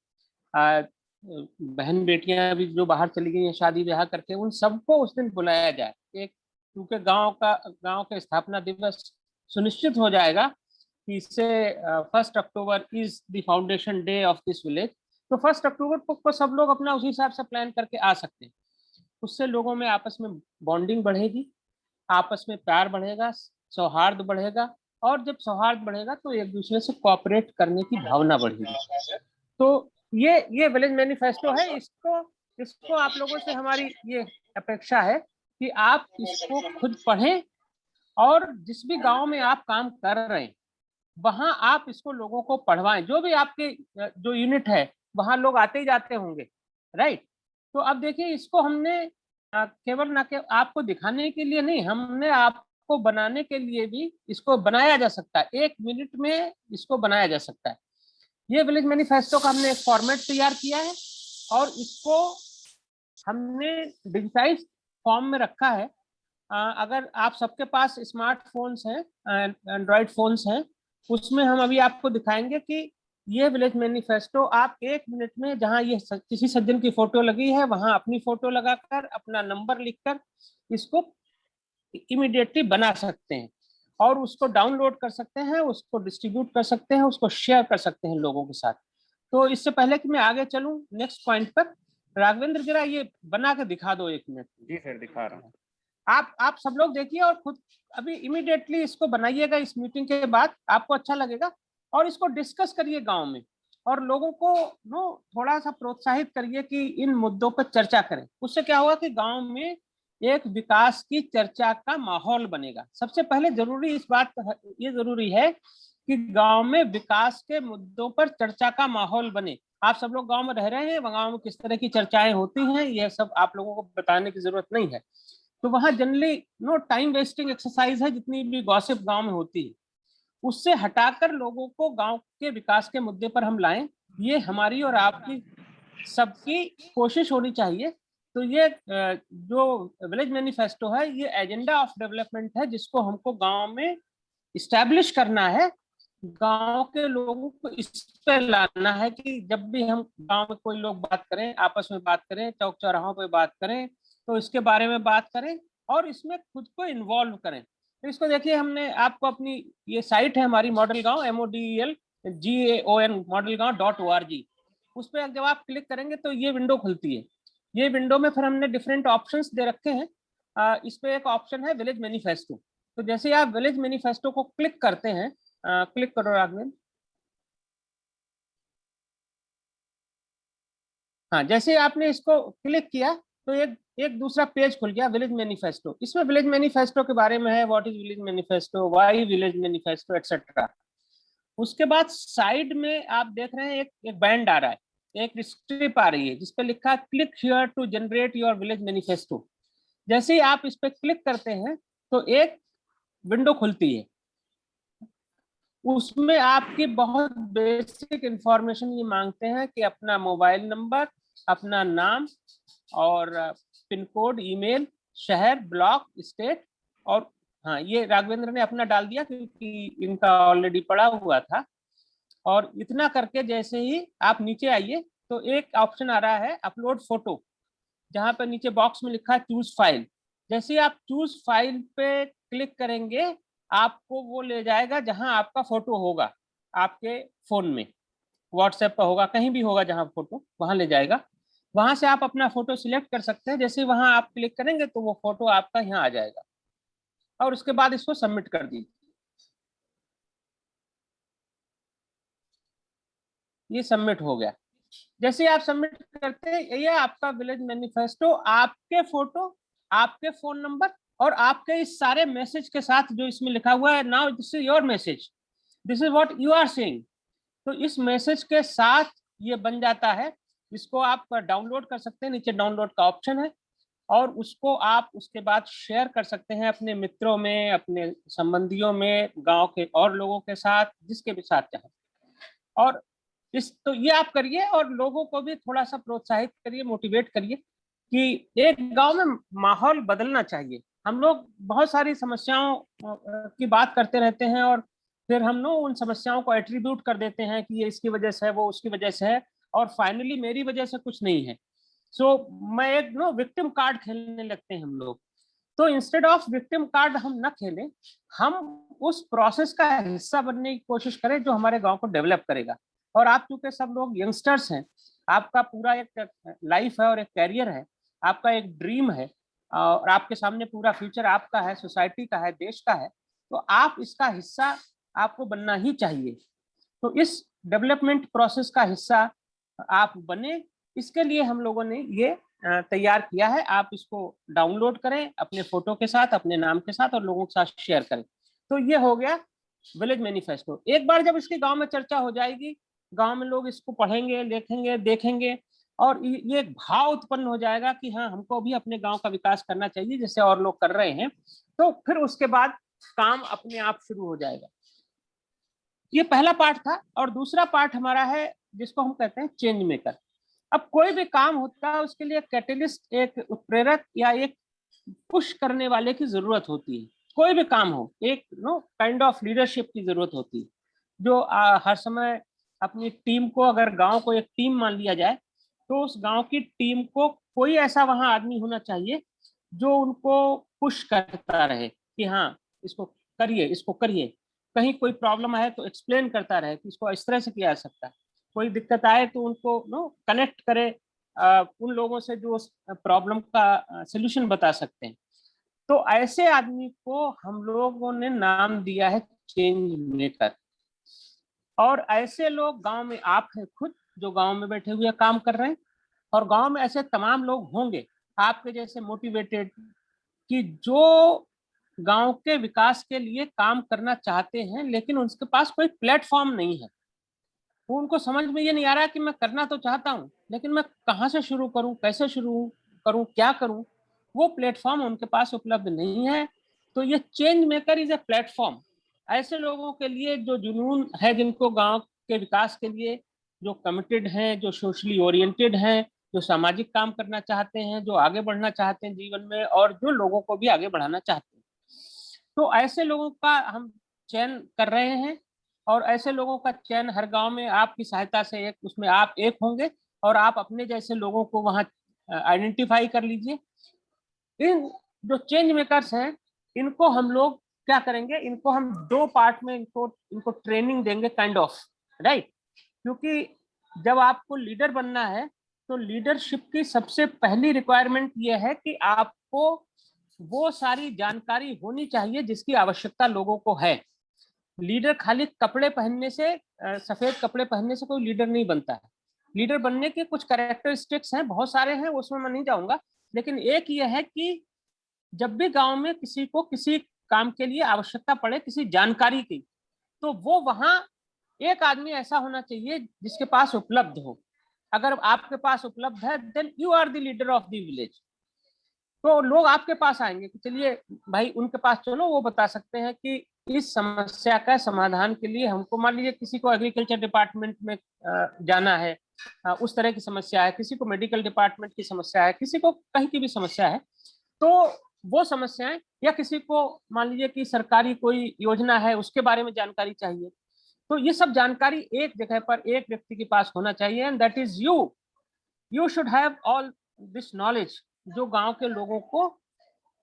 बहन बेटियां भी जो बाहर चली गई हैं शादी ब्याह करके, उन सबको उस दिन बुलाया जाए। एक क्योंकि गांव के स्थापना दिवस सुनिश्चित हो जाएगा कि इससे 1 October is the foundation day of this village. तो 1 अक्टूबर को सब लोग अपना उसी हिसाब से प्लान करके आ सकते हैं। उससे लोगों में आपस में बॉन्डिंग बढ़ेगी, आपस में प्यार बढ़ेगा, सौहार्द बढ़ेगा, और जब सौहार्द बढ़ेगा तो एक दूसरे से कोऑपरेट करने की भावना बढ़ेगी। तो ये विलेज मैनिफेस्टो है। इसको आप लोगों से हमारी ये अपेक्षा है कि आप इसको खुद पढ़ें और जिस भी गांव में आप काम कर रहे हैं वहां आप इसको लोगों को पढ़वाएं। जो भी आपके जो यूनिट है वहां लोग आते ही जाते होंगे, राइट। तो अब देखिए इसको हमने केवल ना के आपको दिखाने के लिए नहीं, हमने आपको बनाने के लिए भी इसको बनाया जा सकता है। 1 मिनट में इसको बनाया जा सकता है। ये विलेज मैनिफेस्टो का हमने एक फॉर्मेट तैयार किया है और इसको हमने डिजिटाइज फॉर्म में रखा है। अगर आप सबके पास स्मार्टफोन्स हैं, एंड्रॉयड फोन्स हैं, उसमें हम अभी आपको दिखाएंगे कि ये विलेज मैनिफेस्टो आप 1 मिनट में, जहां ये किसी सज्जन की फोटो लगी है वहां अपनी फोटो लगाकर अपना नंबर लिखकर इसको इमीडिएटली बना सकते हैं और उसको डाउनलोड कर सकते हैं, उसको डिस्ट्रीब्यूट कर सकते हैं, उसको शेयर कर सकते हैं लोगों के साथ। तो इससे पहले कि मैं आगे चलूं नेक्स्ट पॉइंट पर, राघवेंद्र जरा ये बना के दिखा दो 1 मिनट। जी सर, दिखा रहा हूँ। आप सब लोग देखिए और खुद अभी इमीडिएटली इसको बनाइएगा। इस मीटिंग के बाद आपको अच्छा लगेगा और इसको डिस्कस करिए गांव में और लोगों को थोड़ा सा प्रोत्साहित करिए कि इन मुद्दों पर चर्चा करें। उससे क्या होगा कि गांव में एक विकास की चर्चा का माहौल बनेगा। सबसे पहले जरूरी इस बात ये जरूरी है कि गांव में विकास के मुद्दों पर चर्चा का माहौल बने। आप सब लोग गांव में रह रहे हैं, गांव में किस तरह की चर्चाएं होती हैं यह सब आप लोगों को बताने की जरूरत नहीं है। तो वहां जनरली टाइम वेस्टिंग एक्सरसाइज है, जितनी भी गॉसिप गांव में होती है उससे हटाकर लोगों को गांव के विकास के मुद्दे पर हम लाएं। ये हमारी और आपकी सबकी कोशिश होनी चाहिए। तो ये जो विलेज मैनिफेस्टो है ये एजेंडा ऑफ डेवलपमेंट है जिसको हमको गांव में इस्टेब्लिश करना है। गांव के लोगों को इस पे लाना है कि जब भी हम गांव में कोई लोग बात करें, आपस में बात करें, चौक चौराहों पे बात करें, तो इसके बारे में बात करें और इसमें खुद को इन्वॉल्व करें। तो इसको देखिए, हमने आपको अपनी ये साइट है हमारी मॉडल गांव MODELGAON modelgaon.org, उस पर जब आप क्लिक करेंगे तो ये विंडो खुलती है। ये विंडो में फिर हमने डिफरेंट ऑप्शंस दे रखे हैं। इस पे एक ऑप्शन है विलेज मैनिफेस्टो। तो जैसे आप विलेज मैनिफेस्टो को क्लिक करते हैं, क्लिक करो राघवेंद्र। हाँ, जैसे आपने इसको क्लिक किया तो एक दूसरा पेज खुल गया, विलेज मैनिफेस्टो। इसमें विलेज मैनिफेस्टो के बारे में है, what is village manifesto, why village manifesto, etcetera. उसके बाद साइड में आप देख रहे हैं एक बैंड आ रहा है, एक स्ट्रिप आ रही है जिसपे लिखा है click here to generate your village manifesto. जैसे ही आप इस पे क्लिक करते हैं तो एक विंडो खुलती है। उसमें आपकी बहुत बेसिक इंफॉर्मेशन ये मांगते हैं कि अपना मोबाइल नंबर, अपना नाम और पिन कोड, ईमेल, शहर, ब्लॉक, स्टेट। और हाँ, ये राघवेंद्र ने अपना डाल दिया क्योंकि इनका ऑलरेडी पड़ा हुआ था। और इतना करके जैसे ही आप नीचे आइए तो एक ऑप्शन आ रहा है अपलोड फोटो, जहाँ पर नीचे बॉक्स में लिखा है चूज फाइल। जैसे आप चूज फाइल पे क्लिक करेंगे आपको वो ले जाएगा जहां आपका फोटो होगा, आपके फोन में, व्हाट्सएप पर होगा, कहीं भी होगा जहां फोटो, वहां ले जाएगा। वहां से आप अपना फोटो सिलेक्ट कर सकते हैं। जैसे वहां आप क्लिक करेंगे तो वो फोटो आपका यहाँ आ जाएगा और उसके बाद इसको सबमिट कर दीजिए। ये सबमिट हो गया। जैसे आप सबमिट करते हैं ये आपका विलेज मैनिफेस्टो आपके फोटो, आपके फोन नंबर और आपके इस सारे मैसेज के साथ जो इसमें लिखा हुआ है, now this is your message, this is what you are saying, तो इस मैसेज के साथ ये बन जाता है। इसको आप डाउनलोड कर सकते हैं, नीचे डाउनलोड का ऑप्शन है और उसको आप उसके बाद शेयर कर सकते हैं अपने मित्रों में, अपने संबंधियों में, गांव के और लोगों के साथ, जिसके भी साथ चाहें। और तो ये आप करिए और लोगों को भी थोड़ा सा प्रोत्साहित करिए, मोटिवेट करिए कि एक गांव में माहौल बदलना चाहिए। हम लोग बहुत सारी समस्याओं की बात करते रहते हैं और फिर हम लोग उन समस्याओं को एट्रीब्यूट कर देते हैं कि ये इसकी वजह से है, वो उसकी वजह से है और फाइनली मेरी वजह से कुछ नहीं है। सो मैं एक विक्टिम कार्ड खेलने लगते हैं हम लोग। तो इंस्टेड ऑफ विक्टिम कार्ड हम न खेलें, हम उस प्रोसेस का हिस्सा बनने की कोशिश करें जो हमारे गाँव को डेवलप करेगा। और आप चूंकि सब लोग यंगस्टर्स हैं, आपका पूरा एक लाइफ है और एक कैरियर है, आपका एक ड्रीम है और आपके सामने पूरा फ्यूचर आपका है, सोसाइटी का है, देश का है, तो आप इसका हिस्सा आपको बनना ही चाहिए। तो इस डेवलपमेंट प्रोसेस का हिस्सा आप बने, इसके लिए हम लोगों ने ये तैयार किया है, आप इसको डाउनलोड करें अपने फोटो के साथ, अपने नाम के साथ, और लोगों के साथ शेयर करें। तो ये हो गया विलेज मैनिफेस्टो। एक बार जब इसकी गांव में चर्चा हो जाएगी, गांव में लोग इसको पढ़ेंगे, लिखेंगे, देखेंगे, और ये एक भाव उत्पन्न हो जाएगा कि हाँ, हमको भी अपने गांव का विकास करना चाहिए जैसे और लोग कर रहे हैं, तो फिर उसके बाद काम अपने आप शुरू हो जाएगा। ये पहला पार्ट था। और दूसरा पार्ट हमारा है जिसको हम कहते हैं चेंज मेकर। अब कोई भी काम होता है उसके लिए कैटेलिस्ट, एक उत्प्रेरक या एक पुश करने वाले की जरूरत होती है। कोई भी काम हो, एक काइंड ऑफ लीडरशिप की जरूरत होती है, जो हर समय अपनी टीम को, अगर गांव को एक टीम मान लिया जाए, तो उस गांव की टीम को कोई ऐसा वहां आदमी होना चाहिए जो उनको पुश करता रहे कि हाँ, इसको करिए, इसको करिए। कहीं कोई प्रॉब्लम है तो एक्सप्लेन करता रहे कि इसको इस तरह से किया जा सकता है। कोई दिक्कत आए तो उनको कनेक्ट करे उन लोगों से जो प्रॉब्लम का सलूशन बता सकते हैं। तो ऐसे आदमी को हम लोगों ने नाम दिया है चेंज मेकर। और ऐसे लोग गांव में आप हैं खुद, जो गांव में बैठे हुए काम कर रहे हैं, और गांव में ऐसे तमाम लोग होंगे आपके जैसे मोटिवेटेड, कि जो गांव के विकास के लिए काम करना चाहते हैं, लेकिन उनके पास कोई प्लेटफॉर्म नहीं है। वो उनको समझ में ये नहीं आ रहा कि मैं करना तो चाहता हूँ, लेकिन मैं कहाँ से शुरू करूँ, कैसे शुरू करूँ, क्या करूँ, वो प्लेटफॉर्म उनके पास उपलब्ध नहीं है। तो ये change maker is a platform ऐसे लोगों के लिए जो जुनून है, जिनको गांव के विकास के लिए, जो कमिटेड हैं, जो सोशली ओरिएंटेड हैं, जो सामाजिक काम करना चाहते हैं, जो आगे बढ़ना चाहते हैं जीवन में, और जो लोगों को भी आगे बढ़ाना चाहते हैं। तो ऐसे लोगों का हम चयन कर रहे हैं, और ऐसे लोगों का चयन हर गांव में आपकी सहायता से, एक उसमें आप एक होंगे, और आप अपने जैसे लोगों को वहां आइडेंटिफाई कर लीजिए। इन जो चेंज मेकर्स हैं, इनको हम लोग क्या करेंगे, इनको हम दो पार्ट में इनको ट्रेनिंग देंगे, काइंड ऑफ, राइट। क्योंकि जब आपको लीडर बनना है तो लीडरशिप की सबसे पहली रिक्वायरमेंट ये है कि आपको वो सारी जानकारी होनी चाहिए जिसकी आवश्यकता लोगों को है। लीडर खाली कपड़े पहनने से, सफेद कपड़े पहनने से कोई लीडर नहीं बनता है। लीडर बनने के कुछ कैरेक्टरिस्टिक्स हैं, बहुत सारे हैं, उसमें मैं नहीं जाऊंगा, लेकिन एक ये है कि जब भी गांव में किसी को किसी काम के लिए आवश्यकता पड़े, किसी जानकारी की, तो वो वहां एक आदमी ऐसा होना चाहिए जिसके पास उपलब्ध हो। अगर आपके पास उपलब्ध है, then you are the leader of the village. तो लोग आपके पास आएंगे कि चलिए भाई उनके पास चलो, वो बता सकते हैं कि इस समस्या का समाधान के लिए हमको, मान लीजिए किसी को एग्रीकल्चर डिपार्टमेंट में जाना है, उस तरह की समस्या है, किसी को मेडिकल डिपार्टमेंट की समस्या है, किसी को कहीं की भी समस्या है, तो वो समस्याएं, या किसी को मान लीजिए कि सरकारी कोई योजना है उसके बारे में जानकारी चाहिए, तो ये सब जानकारी एक जगह पर एक व्यक्ति के पास होना चाहिए, and that is you. You should have all this knowledge जो गांव के लोगों को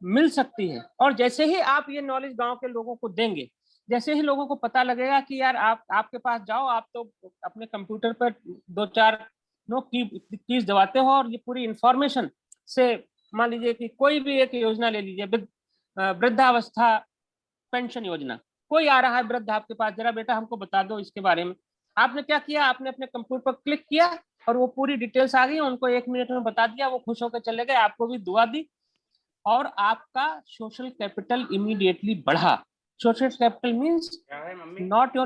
मिल सकती है। और जैसे ही आप ये नॉलेज गांव के लोगों को देंगे, जैसे ही लोगों को पता लगेगा कि यार आपके पास जाओ, आप तो अपने कंप्यूटर पर 2-4 कीज दबाते हो, और ये पूरी इंफॉर्मेशन से, मान लीजिए कि कोई भी एक योजना ले लीजिए, वृद्धावस्था पेंशन योजना, कोई आ रहा है वृद्ध आपके पास, जरा बेटा हमको बता दो इसके बारे में। आपने क्या किया, आपने अपने कंप्यूटर पर क्लिक किया और वो पूरी डिटेल्स आ गई, उनको 1 मिनट में बता दिया, वो खुश होकर चले गए, आपको भी दुआ दी, और आपका सोशल कैपिटल इमीडिएटली बढ़ा। Social capital means not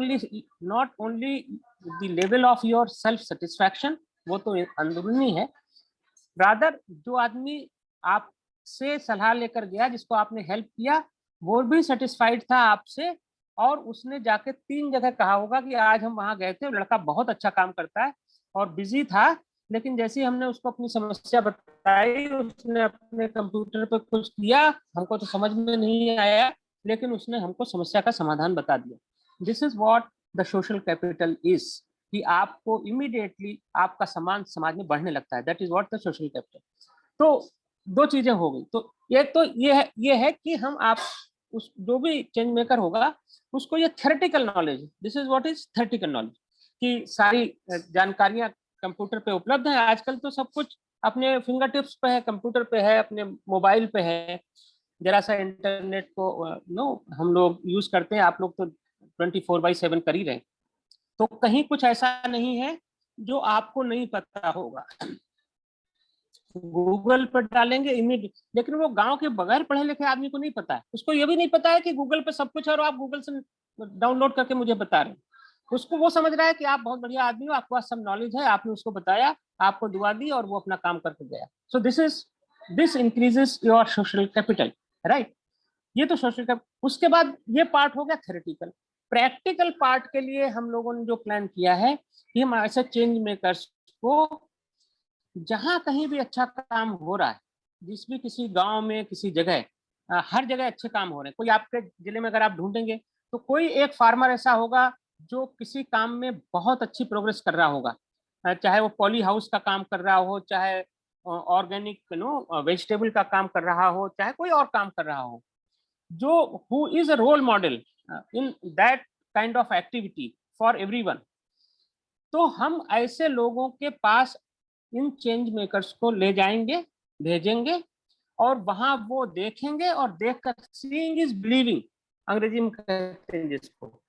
only the level of your self satisfaction, वो तो अंदरूनी है, रादर जो आदमी आपसे सलाह लेकर गया, जिसको आपने हेल्प किया, वो भी सेटिस्फाइड था आपसे, और उसने जाके 3 जगह कहा होगा कि आज हम वहां गए थे, लड़का बहुत अच्छा काम करता है, और बिजी था, लेकिन जैसे ही हमने उसको अपनी समस्या बताई, उसने अपने कंप्यूटर पर कुछ किया, हमको तो समझ में नहीं आया, लेकिन उसने हमको समस्या का समाधान बता दिया। This is what the social capital is, कि आपको इमीडिएटली आपका सम्मान समाज में बढ़ने लगता है। That is what the social capital. तो 2 चीजें हो गई। तो एक तो ये है कि हम आप उस जो भी चेंज मेकर होगा उसको ये theoretical knowledge, this is what is theoretical knowledge, कि सारी जानकारियां कंप्यूटर पे उपलब्ध है। आजकल तो सब कुछ अपने फिंगर टिप्स पे है, कंप्यूटर पे है, अपने मोबाइल पे है। जरा सा इंटरनेट को हम लोग यूज करते हैं, आप लोग तो 24/7 कर ही रहे हैं। तो कहीं कुछ ऐसा नहीं है जो आपको नहीं पता होगा। गूगल पर डालेंगे इमीडिएट, लेकिन वो गांव के बगैर पढ़े लिखे आदमी को नहीं पता है, उसको ये भी नहीं पता है कि गूगल पे सब कुछ है और आप गूगल से डाउनलोड करके मुझे बता रहे हैं। उसको वो समझ रहा है कि आप बहुत बढ़िया आदमी हो, आपके पास सब नॉलेज है, आपने उसको बताया, आपको दुआ दी और वो अपना काम करके गया। So this increases your social capital, right. ये तो सोशल कैपिटल। उसके बाद ये पार्ट हो गया थ्योरेटिकल। प्रैक्टिकल पार्ट के लिए हम लोगों ने जो प्लान किया है कि हम ऐसे चेंज मेकर्स को, जहां कहीं भी अच्छा काम हो रहा है, जिस भी किसी गांव में किसी जगह, हर जगह अच्छे काम हो रहे हैं। कोई आपके जिले में अगर आप ढूंढेंगे तो कोई एक फार्मर ऐसा होगा जो किसी काम में बहुत अच्छी प्रोग्रेस कर रहा होगा, चाहे वो पॉली हाउस का काम कर रहा हो, चाहे ऑर्गेनिक वेजिटेबल का काम कर रहा हो, चाहे कोई और काम कर रहा हो, जो who is a role model in that kind of activity for everyone. तो हम ऐसे लोगों के पास इन चेंज मेकर्स को ले जाएंगे, भेजेंगे, और वहां वो देखेंगे और देखकर, सीइंग इज बिलीविंग अंग्रेजी में कहते हैं जिसको,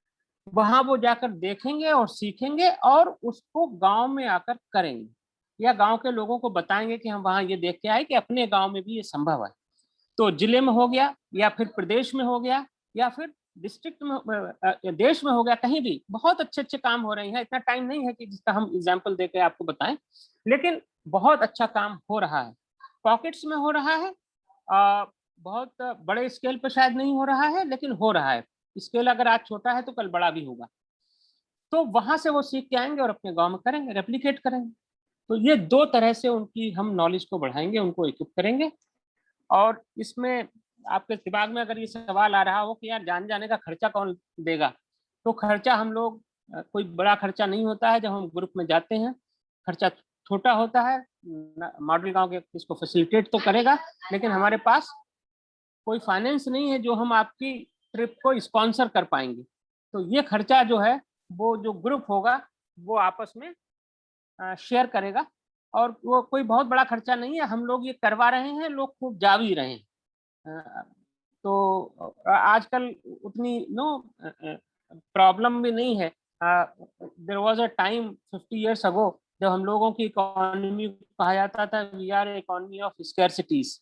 वहां वो जाकर देखेंगे और सीखेंगे और उसको गांव में आकर करेंगे, या गांव के लोगों को बताएंगे कि हम वहां ये देख के आए कि अपने गांव में भी ये संभव है। तो जिले में हो गया, या फिर प्रदेश में हो गया, या फिर डिस्ट्रिक्ट में, देश में हो गया, कहीं भी बहुत अच्छे अच्छे काम हो रहे हैं। इतना टाइम नहीं है कि जिसका हम एग्जाम्पल देके आपको बताएं, लेकिन बहुत अच्छा काम हो रहा है, पॉकेट्स में हो रहा है, बहुत बड़े स्केल पे शायद नहीं हो रहा है, लेकिन हो रहा है। स्केल अगर आज छोटा है तो कल बड़ा भी होगा। तो वहां से वो सीख के आएंगे और अपने गांव में करेंगे, रेप्लिकेट करेंगे। तो ये दो तरह से उनकी हम नॉलेज को बढ़ाएंगे, उनको इक्विप करेंगे। और इसमें आपके दिमाग में अगर ये सवाल आ रहा हो कि यार जाने का खर्चा कौन देगा, तो खर्चा हम लोग, कोई बड़ा खर्चा नहीं होता है जब हम ग्रुप में जाते हैं, खर्चा छोटा होता है। मॉडल गांव के इसको फैसिलिटेट तो करेगा, लेकिन हमारे पास कोई फाइनेंस नहीं है जो हम आपकी ट्रिप को स्पॉन्सर कर पाएंगे। तो ये खर्चा जो है वो जो ग्रुप होगा वो आपस में शेयर करेगा, और वो कोई बहुत बड़ा खर्चा नहीं है। हम लोग ये करवा रहे हैं, लोग खूब जा भी रहे हैं। तो आजकल उतनी प्रॉब्लम भी नहीं है। There was a time 50 years ago जब हम लोगों की इकोनॉमी कहा जाता था we are economy of scarcities,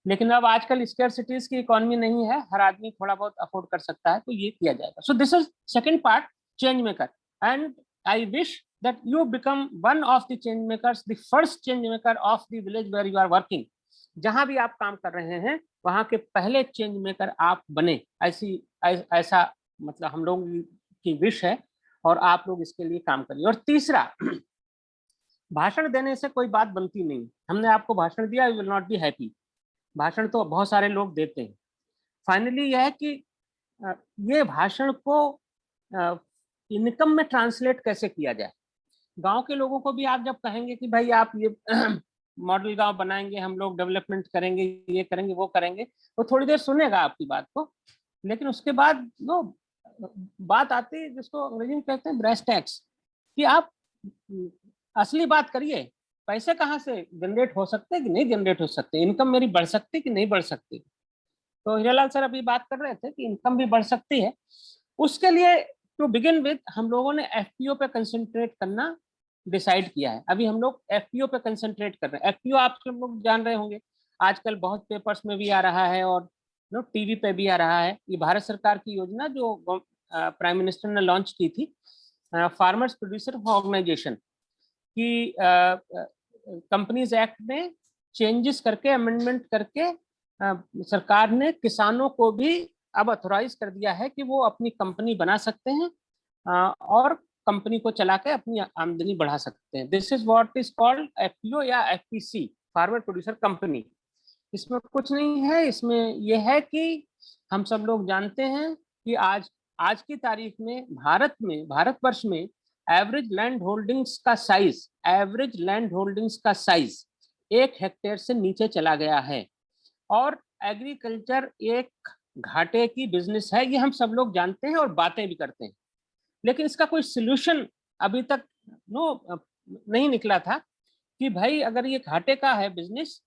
लेकिन अब आजकल स्कैरसिटीज की इकोनॉमी नहीं है, हर आदमी थोड़ा बहुत अफोर्ड कर सकता है, तो ये किया जाएगा। So this is second part, change maker, and I wish that you become one of the change makers, the first change maker of the village where you are working। जहां भी आप काम कर रहे हैं वहां के पहले चेंज मेकर आप बने, ऐसा मतलब हम लोग की विश है, और आप लोग इसके लिए काम करिए। और तीसरा, भाषण देने से कोई बात बनती नहीं। हमने आपको भाषण दिया, you will not be happy. भाषण तो बहुत सारे लोग देते हैं। फाइनली यह है कि ये भाषण को इनकम में ट्रांसलेट कैसे किया जाए। गांव के लोगों को भी आप जब कहेंगे कि भाई आप ये मॉडल गांव बनाएंगे, हम लोग डेवलपमेंट करेंगे, ये करेंगे, वो करेंगे, वो थोड़ी देर सुनेगा आपकी बात को, लेकिन उसके बाद बात आती है जिसको अंग्रेजी में कहते हैं ब्रेस टैक्स, कि आप असली बात करिए, पैसे कहाँ से जनरेट हो सकते हैं कि नहीं जनरेट हो सकते, इनकम मेरी बढ़ सकती कि नहीं बढ़ सकती। तो हीरालाल सर अभी बात कर रहे थे कि इनकम भी बढ़ सकती है। उसके लिए टू बिगिन विद हम लोगों ने एफपीओ पे कंसंट्रेट करना डिसाइड किया है। अभी हम लोग एफपीओ पे कंसंट्रेट कर रहे हैं। एफपीओ आप सब लोग जान रहे होंगे, आजकल बहुत पेपर्स में भी आ रहा है और टीवी पे भी आ रहा है। ये भारत सरकार की योजना जो प्राइम मिनिस्टर ने लॉन्च की थी, फार्मर्स प्रोड्यूसर ऑर्गेनाइजेशन की, कंपनीज एक्ट में चेंजेस करके, अमेंडमेंट करके सरकार ने किसानों को भी अब अथोराइज कर दिया है कि वो अपनी कंपनी बना सकते हैं और कंपनी को चला के अपनी आमदनी बढ़ा सकते हैं। This is what is called FPO या एफपीसी, फार्मर प्रोड्यूसर कंपनी। इसमें कुछ नहीं है, इसमें यह है कि हम सब लोग जानते हैं कि आज की तारीख में भारतवर्ष में एवरेज लैंड होल्डिंग्स का साइज 1 हेक्टेयर से नीचे चला गया है, और एग्रीकल्चर एक घाटे की बिजनेस है, ये हम सब लोग जानते हैं और बातें भी करते हैं। लेकिन इसका कोई सलूशन अभी तक नहीं निकला था कि भाई अगर ये घाटे का है बिजनेस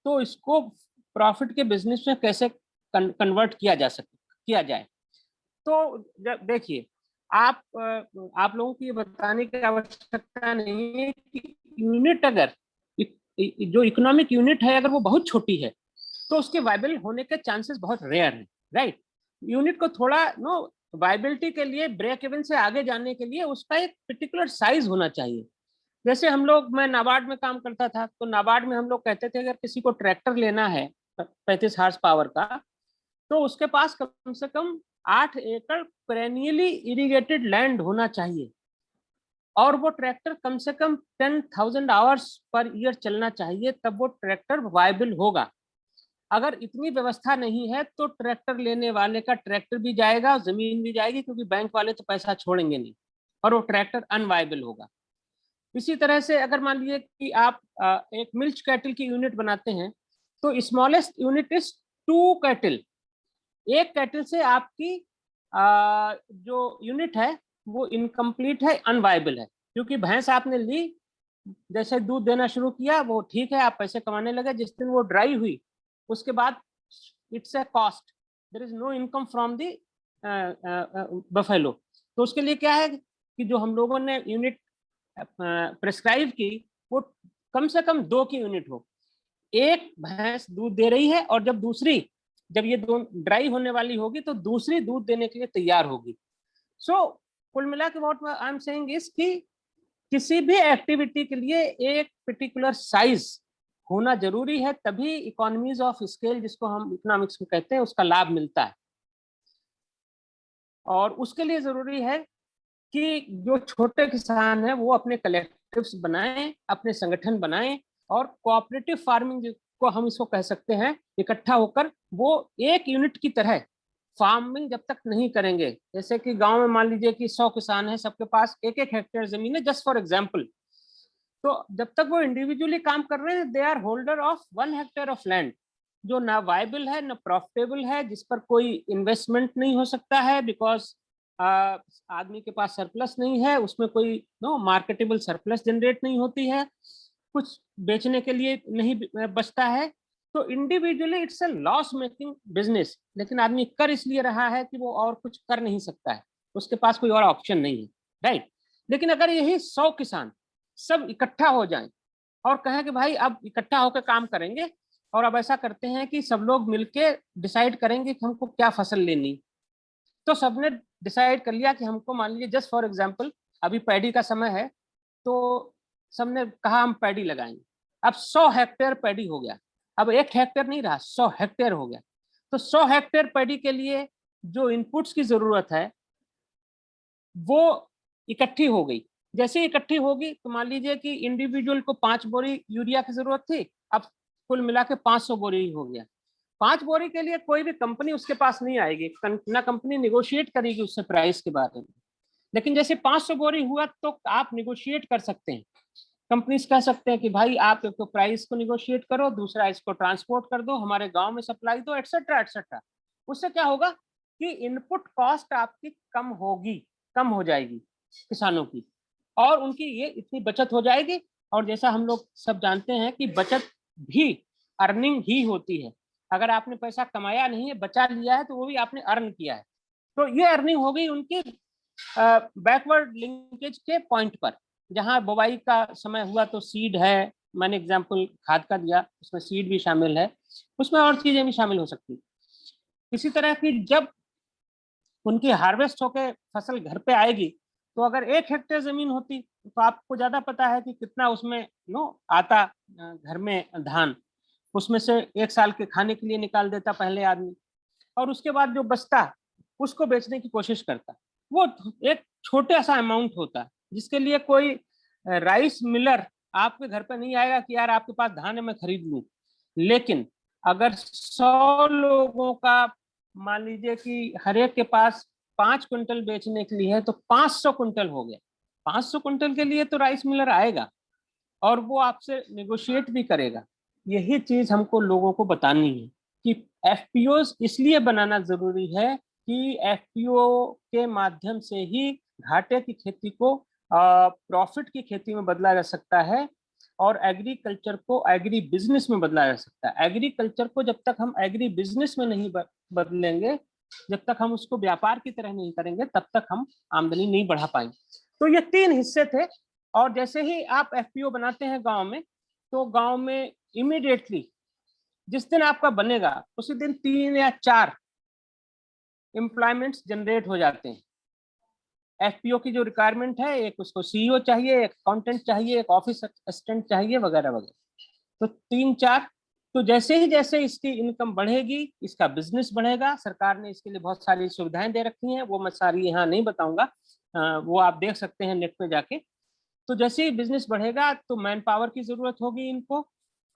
तो इसको प्रॉफिट के बिजनेस में कैसे कन्वर्ट किया जाए। तो देखिए, आप लोगों को ये बताने की आवश्यकता नहीं है कि यूनिट अगर जो इकोनॉमिक यूनिट है अगर वो बहुत छोटी है तो उसके वायबल होने के चांसेस बहुत रेयर हैं, राइट। यूनिट को थोड़ा वायबिलिटी के लिए, ब्रेक इवन से आगे जाने के लिए उसका एक पर्टिकुलर साइज होना चाहिए। जैसे मैं नाबार्ड में काम करता था, तो नाबार्ड में हम लोग कहते थे अगर किसी को ट्रैक्टर लेना है 35 हार्स पावर का, तो उसके पास कम से कम 8 एकड़ पेरेनियली इरिगेटेड लैंड होना चाहिए और वो ट्रैक्टर कम से कम 10,000 आवर्स पर ईयर चलना चाहिए, तब वो ट्रैक्टर वायबल होगा। अगर इतनी व्यवस्था नहीं है तो ट्रैक्टर लेने वाले का ट्रैक्टर भी जाएगा, जमीन भी जाएगी, क्योंकि बैंक वाले तो पैसा छोड़ेंगे नहीं और वो ट्रैक्टर अनवायबल होगा। इसी तरह से अगर मान लीजिए कि आप एक मिल्क कैटल की यूनिट बनाते हैं तो स्मॉलेस्ट यूनिट इज 2 कैटल। एक कैटल से आपकी जो यूनिट है वो इनकम्प्लीट है, अनवायबल है, क्योंकि भैंस आपने ली, जैसे दूध देना शुरू किया वो ठीक है, आप पैसे कमाने लगे, जिस दिन वो ड्राई हुई उसके बाद it's a cost, there is no income from the buffalo. तो उसके लिए क्या है कि जो हम लोगों ने यूनिट प्रेस्क्राइब की वो कम से कम 2 की यूनिट हो। एक भैंस दूध दे रही है और जब ये दोनों ड्राई होने वाली होगी तो दूसरी दूध देने के लिए तैयार होगी। सो कुल मिला के what I am saying is कि किसी भी एक्टिविटी के लिए एक पर्टिकुलर साइज होना जरूरी है, तभी इकोनॉमीज ऑफ स्केल, जिसको हम इकोनॉमिक्स में कहते हैं, उसका लाभ मिलता है। और उसके लिए जरूरी है कि जो छोटे किसान हैं वो अपने कलेक्टिव्स बनाएं, अपने संगठन बनाएं और कोऑपरेटिव फार्मिंग को हम इसको कह सकते हैं, इकट्ठा होकर वो एक यूनिट की तरह फार्मिंग जब तक नहीं करेंगे। जैसे कि गांव में मान लीजिए कि 100 किसान हैं, सबके पास 1-1 हेक्टेयर जमीन है, जस्ट फॉर एग्जांपल, तो जब तक वो इंडिविजुअली काम कर रहे हैं they are holder of 1 hectare of land, जो ना वायबल है ना प्रॉफिटेबल है, जिस पर कोई इन्वेस्टमेंट नहीं हो सकता है, बिकॉज आदमी के पास सरप्लस नहीं है, उसमें कोई मार्केटेबल सरप्लस जनरेट नहीं होती है, कुछ बेचने के लिए नहीं बचता है। तो individually it's a loss making business, लेकिन आदमी कर इसलिए रहा है कि वो और कुछ कर नहीं सकता है, उसके पास कोई और ऑप्शन नहीं है, राइट। लेकिन अगर यही 100 किसान सब इकट्ठा हो जाएं और कहें कि भाई अब इकट्ठा होकर काम करेंगे, और अब ऐसा करते हैं कि सब लोग मिलके डिसाइड करेंगे कि हमको क्या फसल लेनी, तो सबने डिसाइड कर लिया कि हमको, मान लीजिए जस्ट फॉर एग्जांपल अभी पैडी का समय है, तो सबने कहा हम पैडी लगाएंगे। अब 100 हेक्टेयर पैडी हो गया, अब 1 हेक्टेयर नहीं रहा, 100 हेक्टेयर हो गया। तो 100 हेक्टेयर पैडी के लिए जो इनपुट्स की जरूरत है वो इकट्ठी हो गई। जैसे इकट्ठी होगी तो मान लीजिए कि इंडिविजुअल को 5 बोरी यूरिया की जरूरत थी, अब कुल मिला के 500 बोरी हो गया। 5 बोरी के लिए कोई भी कंपनी उसके पास नहीं आएगी, ना कंपनी निगोशिएट करेगी उससे प्राइस के बारे में। लेकिन जैसे 500 बोरी हुआ तो आप निगोशिएट कर सकते हैं, कंपनीज कह सकते हैं कि भाई आप एक तो प्राइस को निगोशिएट करो, दूसरा इसको ट्रांसपोर्ट कर दो, हमारे गांव में सप्लाई दो, एटसेट्रा एटसेट्रा। उससे क्या होगा कि इनपुट कॉस्ट आपकी कम हो जाएगी किसानों की, और उनकी ये इतनी बचत हो जाएगी। और जैसा हम लोग सब जानते हैं कि बचत भी अर्निंग ही होती है, अगर आपने पैसा कमाया नहीं है, बचा लिया है, तो वो भी आपने अर्न किया है। तो ये अर्निंग हो गई उनकी बैकवर्ड लिंकेज के पॉइंट पर, जहां बुवाई का समय हुआ तो सीड है, मैंने एग्जांपल खाद का दिया, उसमें सीड भी शामिल है, उसमें और चीजें भी शामिल हो सकती। इसी तरह की जब उनकी हार्वेस्ट होके फसल घर पे आएगी, तो अगर 1 हेक्टेयर जमीन होती तो आपको ज्यादा पता है कि कितना उसमें आता घर में धान, उसमें से 1 साल के खाने के लिए निकाल देता पहले आदमी, और उसके बाद जो बचता उसको बेचने की कोशिश करता। वो एक छोटा सा अमाउंट होता, जिसके लिए कोई राइस मिलर आपके घर पे नहीं आएगा कि यार आपके पास धान है मैं खरीद लूं। लेकिन अगर 100 लोगों का मान लीजिए कि हर एक के पास 5 क्विंटल बेचने के लिए है, तो 500 क्विंटल हो गया। 500 क्विंटल के लिए तो राइस मिलर आएगा और वो आपसे नेगोशिएट भी करेगा। यही चीज हमको लोगों को बतानी है कि एफपीओ इसलिए बनाना जरूरी है कि एफपीओ के माध्यम से ही घाटे की खेती को प्रॉफिट की खेती में बदला जा सकता है, और एग्रीकल्चर को एग्री बिजनेस में बदला जा सकता है। एग्रीकल्चर को जब तक हम एग्री बिजनेस में नहीं बदलेंगे, जब तक हम उसको व्यापार की तरह नहीं करेंगे, तब तक हम आमदनी नहीं बढ़ा पाएंगे। तो ये 3 हिस्से थे, और जैसे ही आप एफपीओ बनाते हैं गांव में, तो गांव में इमीडिएटली जिस दिन आपका बनेगा उसी दिन 3 या 4 एम्प्लॉयमेंट्स जनरेट हो जाते हैं। एफपीओ की जो रिक्वायरमेंट है, एक उसको सीईओ चाहिए, एक अकाउंटेंट चाहिए, एक ऑफिस असिस्टेंट चाहिए, वगैरह वगैरह। तो 3-4, तो जैसे इसकी इनकम बढ़ेगी, इसका बिजनेस बढ़ेगा। सरकार ने इसके लिए बहुत सारी सुविधाएं दे रखी हैं, वो मैं सारी यहाँ नहीं बताऊंगा, वो आप देख सकते हैं नेट पे जाके। तो जैसे ही बिजनेस बढ़ेगा तो मैन पावर की जरूरत होगी इनको,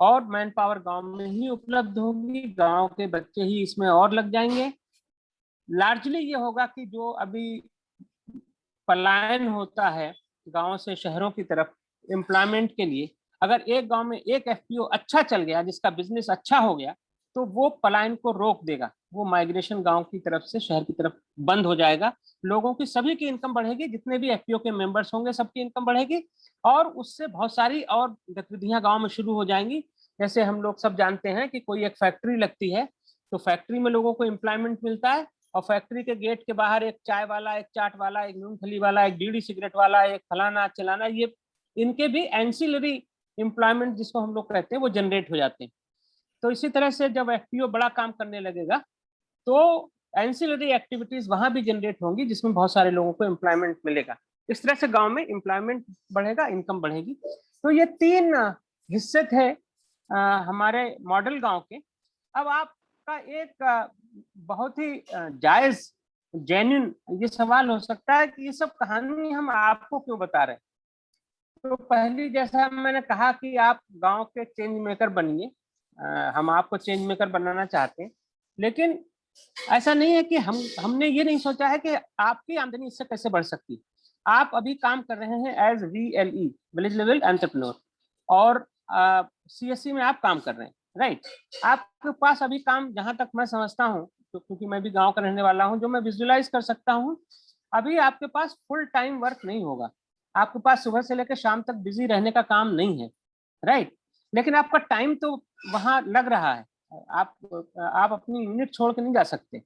और मैन पावर गाँव में ही उपलब्ध होगी, गाँव के बच्चे ही इसमें और लग जाएंगे। लार्जली ये होगा कि जो अभी पलायन होता है गाँव से शहरों की तरफ एम्प्लॉयमेंट के लिए, अगर एक गांव में एक एफपीओ अच्छा चल गया, जिसका बिजनेस अच्छा हो गया, तो वो पलायन को रोक देगा, वो माइग्रेशन गांव की तरफ से शहर की तरफ बंद हो जाएगा। लोगों की सभी की इनकम बढ़ेगी, जितने भी एफपीओ के मेंबर्स होंगे सबकी इनकम बढ़ेगी, और उससे बहुत सारी और गतिविधियां गाँव में शुरू हो जाएंगी। जैसे हम लोग सब जानते हैं कि कोई एक फैक्ट्री लगती है, तो फैक्ट्री में लोगों को एम्प्लॉयमेंट मिलता है, और फैक्ट्री के गेट के बाहर एक चाय वाला, एक चाट वाला, एक मूंगफली वाला, एक बीड़ी सिगरेट वाला, एक फलाना चलाना, ये इनके भी एंसिलरी एम्प्लॉयमेंट जिसको हम लोग कहते हैं वो जनरेट हो जाते हैं। तो इसी तरह से जब एफपीओ बड़ा काम करने लगेगा तो एंसिलरी एक्टिविटीज वहां भी जनरेट होंगी, जिसमें बहुत सारे लोगों को एम्प्लॉयमेंट मिलेगा। इस तरह से गांव में एम्प्लॉयमेंट बढ़ेगा, इनकम बढ़ेगी। तो ये 3 हिस्से थे हमारे मॉडल गांव के। अब आपका एक बहुत ही जायज जेन्युइन ये सवाल हो सकता है कि ये सब कहानी हम आपको क्यों बता रहे हैं। तो पहली, जैसा मैंने कहा कि आप गांव के चेंज मेकर बनिए, हम आपको चेंज मेकर बनाना चाहते हैं, लेकिन ऐसा नहीं है कि हमने ये नहीं सोचा है कि आपकी आमदनी इससे कैसे बढ़ सकती है। आप अभी काम कर रहे हैं as VLE, village level entrepreneur, और CSC में आप काम कर रहे हैं, राइट। आपके पास अभी काम, जहां तक मैं समझता हूँ, तो क्योंकि मैं भी गाँव का रहने वाला हूँ, जो मैं विजुअलाइज कर सकता हूँ, अभी आपके पास फुल टाइम वर्क नहीं होगा। आपके पास सुबह से लेकर शाम तक बिजी रहने का काम नहीं है, राइट। लेकिन आपका टाइम तो वहां लग रहा है, आप अपनी यूनिट छोड़ के नहीं जा सकते।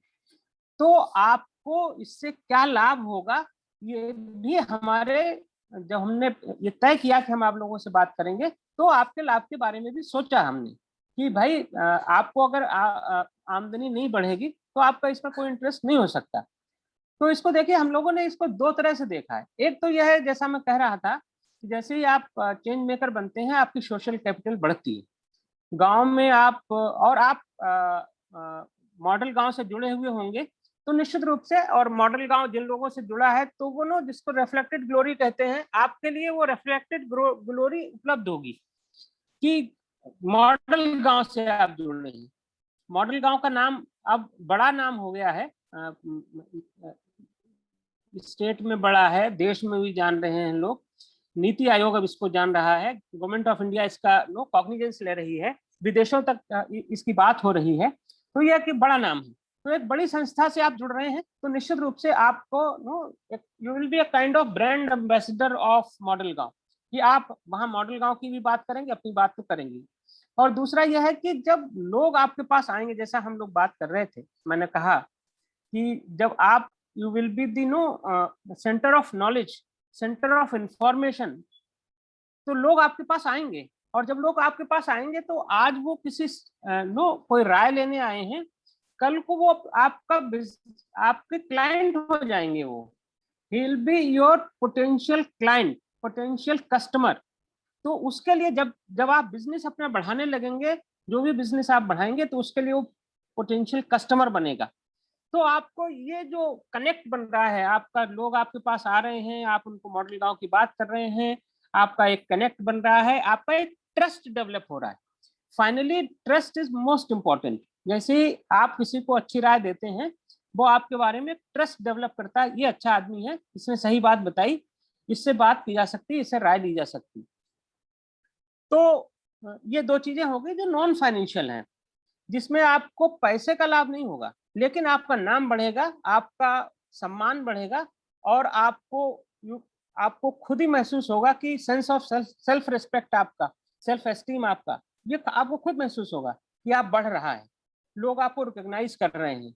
तो आपको इससे क्या लाभ होगा, ये भी हमारे, जब हमने ये तय किया कि हम आप लोगों से बात करेंगे, तो आपके लाभ के बारे में भी सोचा हमने कि भाई आपको अगर आमदनी नहीं बढ़ेगी तो आपका इसमें कोई इंटरेस्ट नहीं हो सकता। तो इसको देखिए, हम लोगों ने इसको 2 तरह से देखा है। एक तो यह है, जैसा मैं कह रहा था, कि जैसे ही आप चेंज मेकर बनते हैं, आपकी सोशल कैपिटल बढ़ती है गांव में। आप मॉडल गांव से जुड़े हुए होंगे, तो निश्चित रूप से, और मॉडल गांव जिन लोगों से जुड़ा है, तो वो ना, जिसको रिफ्लेक्टेड ग्लोरी कहते हैं, आपके लिए वो रिफ्लेक्टेड ग्लोरी उपलब्ध होगी कि मॉडल गांव से आप जुड़ रहे हैं। मॉडल गांव का नाम अब बड़ा नाम हो गया है, स्टेट में बड़ा है, देश में भी जान रहे हैं लोग, नीति आयोग अब इसको जान रहा है, गवर्नमेंट ऑफ इंडिया इसका कॉग्निजेंस ले रही है, विदेशों तक इसकी बात हो रही है। तो यह कि बड़ा नाम है, तो एक बड़ी संस्था से आप जुड़ रहे हैं, तो निश्चित रूप से आपको you will be a kind of brand ambassador of model गांव, कि आप वहाँ मॉडल गांव की भी बात करेंगे, अपनी बात तो करेंगे। और दूसरा यह है कि जब लोग आपके पास आएंगे, जैसा हम लोग बात कर रहे थे, मैंने कहा कि जब आप you will be the center of knowledge, center of information, तो लोग आपके पास आएंगे। और जब लोग आपके पास आएंगे, तो आज वो किसी कोई राय लेने आए हैं, कल को वो आपके क्लाइंट हो जाएंगे। वो he will be your potential client, potential customer। तो उसके लिए जब आप बिजनेस अपना बढ़ाने लगेंगे, जो भी बिजनेस आप बढ़ाएंगे, तो उसके लिए वो पोटेंशियल कस्टमर बनेगा। तो आपको ये जो कनेक्ट बन रहा है, आपका लोग आपके पास आ रहे हैं, आप उनको मॉडल गांव की बात कर रहे हैं, आपका एक कनेक्ट बन रहा है, आपका एक ट्रस्ट डेवलप हो रहा है। Finally trust is most important. जैसे आप किसी को अच्छी राय देते हैं, वो आपके बारे में ट्रस्ट डेवलप करता है, ये अच्छा आदमी है, इसने सही बात बताई, इससे बात की जा सकती है, इससे राय ली जा सकती है। तो ये 2 चीजें हो गई जो नॉन फाइनेंशियल हैं, जिसमें आपको पैसे का लाभ नहीं होगा, लेकिन आपका नाम बढ़ेगा, आपका सम्मान बढ़ेगा, और आपको खुद ही महसूस होगा कि सेंस ऑफ सेल्फ रिस्पेक्ट, आपका सेल्फ एस्टीम, आपका ये आपको खुद महसूस होगा कि आप बढ़ रहा है, लोग आपको रिकॉग्नाइज कर रहे हैं।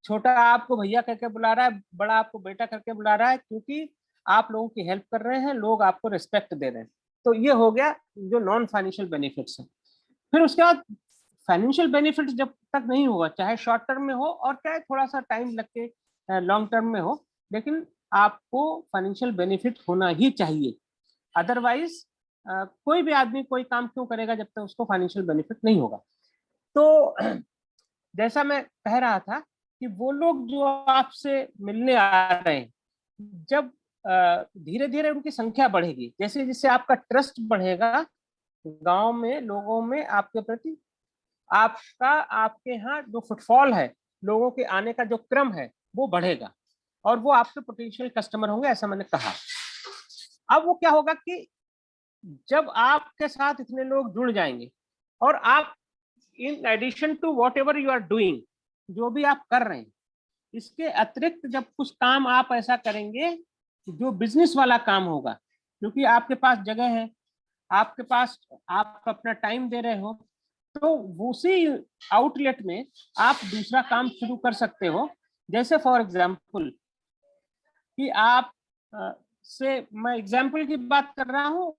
छोटा आपको भैया करके बुला रहा है, बड़ा आपको बेटा करके बुला रहा है, क्योंकि आप लोगों की हेल्प कर रहे हैं, लोग आपको रिस्पेक्ट दे रहे हैं। तो ये हो गया जो नॉन फाइनेंशियल बेनिफिट्स है। फिर उसके बाद फाइनेंशियल बेनिफिट्स जब तक नहीं होगा, चाहे शॉर्ट टर्म में हो और चाहे थोड़ा सा टाइम लग के लॉन्ग टर्म में हो, लेकिन आपको फाइनेंशियल बेनिफिट होना ही चाहिए। अदरवाइज कोई भी आदमी कोई काम क्यों करेगा जब तक उसको फाइनेंशियल बेनिफिट नहीं होगा। तो जैसा मैं कह रहा था कि वो लोग जो आपसे मिलने आ रहे हैं, जब धीरे धीरे उनकी संख्या बढ़ेगी, जैसे जिससे आपका ट्रस्ट बढ़ेगा गांव में लोगों में आपके प्रति, आपके यहाँ जो फुटफॉल है, लोगों के आने का जो क्रम है वो बढ़ेगा और वो आपके पोटेंशियल कस्टमर होंगे, ऐसा मैंने कहा। अब वो क्या होगा कि जब आपके साथ इतने लोग जुड़ जाएंगे और आप in addition to whatever you are doing, जो भी आप कर रहे हैं, इसके अतिरिक्त जब कुछ काम आप ऐसा करेंगे जो बिजनेस वाला काम होगा, क्योंकि आपके पास जगह है, आपके पास आप अपना टाइम दे रहे हो, तो उसी आउटलेट में आप दूसरा काम शुरू कर सकते हो। जैसे फॉर एग्जांपल कि आप से मैं एग्जांपल की बात कर रहा हूँ,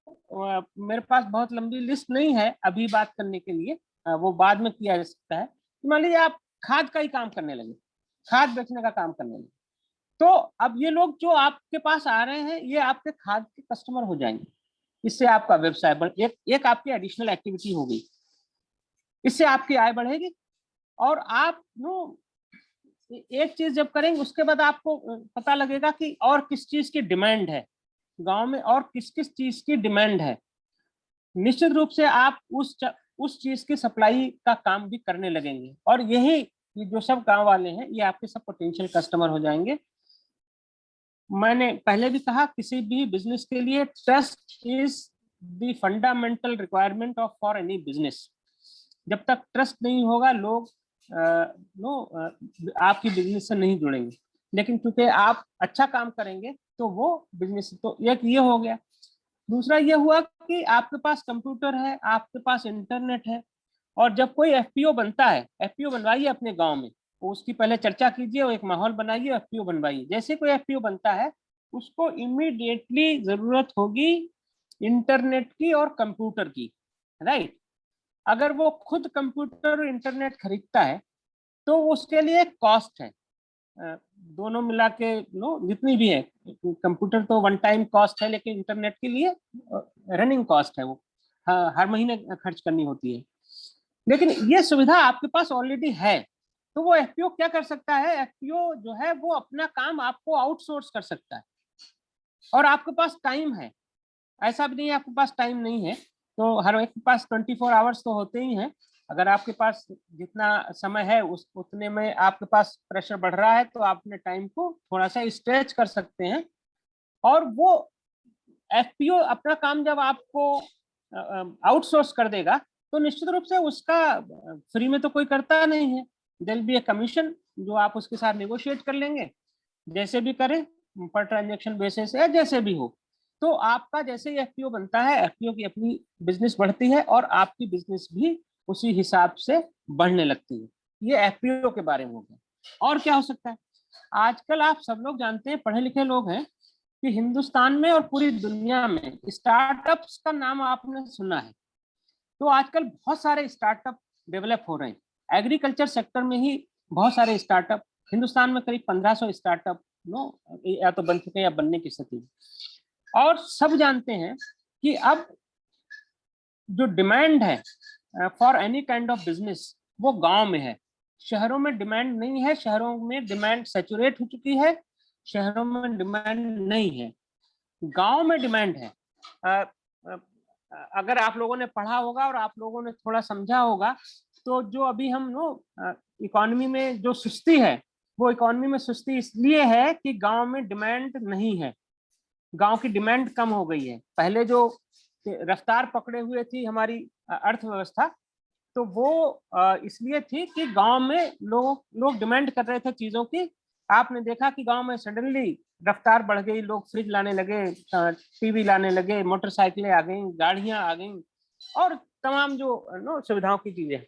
मेरे पास बहुत लंबी लिस्ट नहीं है अभी बात करने के लिए, वो बाद में किया जा सकता है। मान लीजिए आप खाद का ही काम करने लगे, खाद बेचने का काम करने लगे, तो अब ये लोग जो आपके पास आ रहे हैं ये आपके खाद के कस्टमर हो जाएंगे। इससे आपका व्यवसाय एक आपकी एडिशनल एक्टिविटी हो गई, इससे आपकी आय बढ़ेगी। और आप एक चीज जब करेंगे उसके बाद आपको पता लगेगा कि और किस चीज की डिमांड है गांव में, और किस किस चीज की डिमांड है। निश्चित रूप से आप उस चीज की सप्लाई का काम भी करने लगेंगे, और यही जो सब गांव वाले हैं ये आपके सब पोटेंशियल कस्टमर हो जाएंगे। मैंने पहले भी कहा, किसी भी बिजनेस के लिए trust is the fundamental requirement of for any business. जब तक ट्रस्ट नहीं होगा लोग आपकी बिजनेस से नहीं जुड़ेंगे, लेकिन क्योंकि आप अच्छा काम करेंगे तो वो बिजनेस, तो एक ये हो गया। दूसरा ये हुआ कि आपके पास कंप्यूटर है, आपके पास इंटरनेट है, और जब कोई एफपीओ बनता है, एफपीओ बनवाइए अपने गांव में, उसकी पहले चर्चा कीजिए और एक माहौल बनाइए, एफपीओ बनवाइए। जैसे कोई एफपीओ बनता है उसको इमीडिएटली जरूरत होगी इंटरनेट की और कंप्यूटर की, राइट। अगर वो खुद कंप्यूटर और इंटरनेट खरीदता है तो उसके लिए कॉस्ट है, दोनों मिला के जितनी भी है, कंप्यूटर तो वन टाइम कॉस्ट है, लेकिन इंटरनेट के लिए रनिंग कॉस्ट है, वो हर महीने खर्च करनी होती है। लेकिन ये सुविधा आपके पास ऑलरेडी है, तो वो एफपीओ क्या कर सकता है, एफपीओ जो है वो अपना काम आपको आउटसोर्स कर सकता है, और आपके पास टाइम है। ऐसा भी नहीं है आपके पास टाइम नहीं है, तो हर एक के पास 24 आवर्स तो होते ही हैं। अगर आपके पास जितना समय है उतने में आपके पास प्रेशर बढ़ रहा है तो आप अपने टाइम को थोड़ा सा स्ट्रेच कर सकते हैं, और वो एफपीओ अपना काम जब आपको आउटसोर्स कर देगा तो निश्चित रूप से उसका फ्री में तो कोई करता नहीं है, there will be a commission जो आप उसके साथ नेगोशिएट कर लेंगे, जैसे भी करें पर ट्रांजैक्शन बेसिस या जैसे भी हो। तो आपका जैसे ही एफपीओ बनता है, एफपीओ की अपनी बिजनेस बढ़ती है और आपकी बिजनेस भी उसी हिसाब से बढ़ने लगती है। ये एफपीओ के बारे में हो गया। और क्या हो सकता है, आजकल आप सब लोग जानते हैं, पढ़े लिखे लोग हैं, कि हिंदुस्तान में और पूरी दुनिया में स्टार्टअप्स का नाम आपने सुना है। तो आजकल बहुत सारे स्टार्टअप डेवलप हो रहे हैं। एग्रीकल्चर सेक्टर में ही बहुत सारे स्टार्टअप, हिंदुस्तान में करीब 1500 स्टार्टअप या तो बन चुके हैं या बनने की स्थिति में। और सब जानते हैं कि अब जो डिमांड है for any kind of business वो गांव में है, शहरों में डिमांड नहीं है। शहरों में डिमांड सैचुरेट हो चुकी है, शहरों में डिमांड नहीं है, गांव में डिमांड है। अगर आप लोगों ने पढ़ा होगा और आप लोगों ने थोड़ा समझा होगा तो जो अभी हम इकोनॉमी में जो सुस्ती है, वो इकोनॉमी में सुस्ती इसलिए है कि गांव में डिमांड नहीं है, गांव की डिमांड कम हो गई है। पहले जो रफ्तार पकड़े हुए थी हमारी अर्थव्यवस्था, तो वो इसलिए थी कि गांव में लोग डिमांड कर रहे थे चीजों की। आपने देखा कि गांव में सडनली रफ्तार बढ़ गई, लोग फ्रिज लाने लगे, टीवी लाने लगे, मोटरसाइकिलें आ गई, गाड़ियां आ गई, और तमाम जो सुविधाओं की चीजें,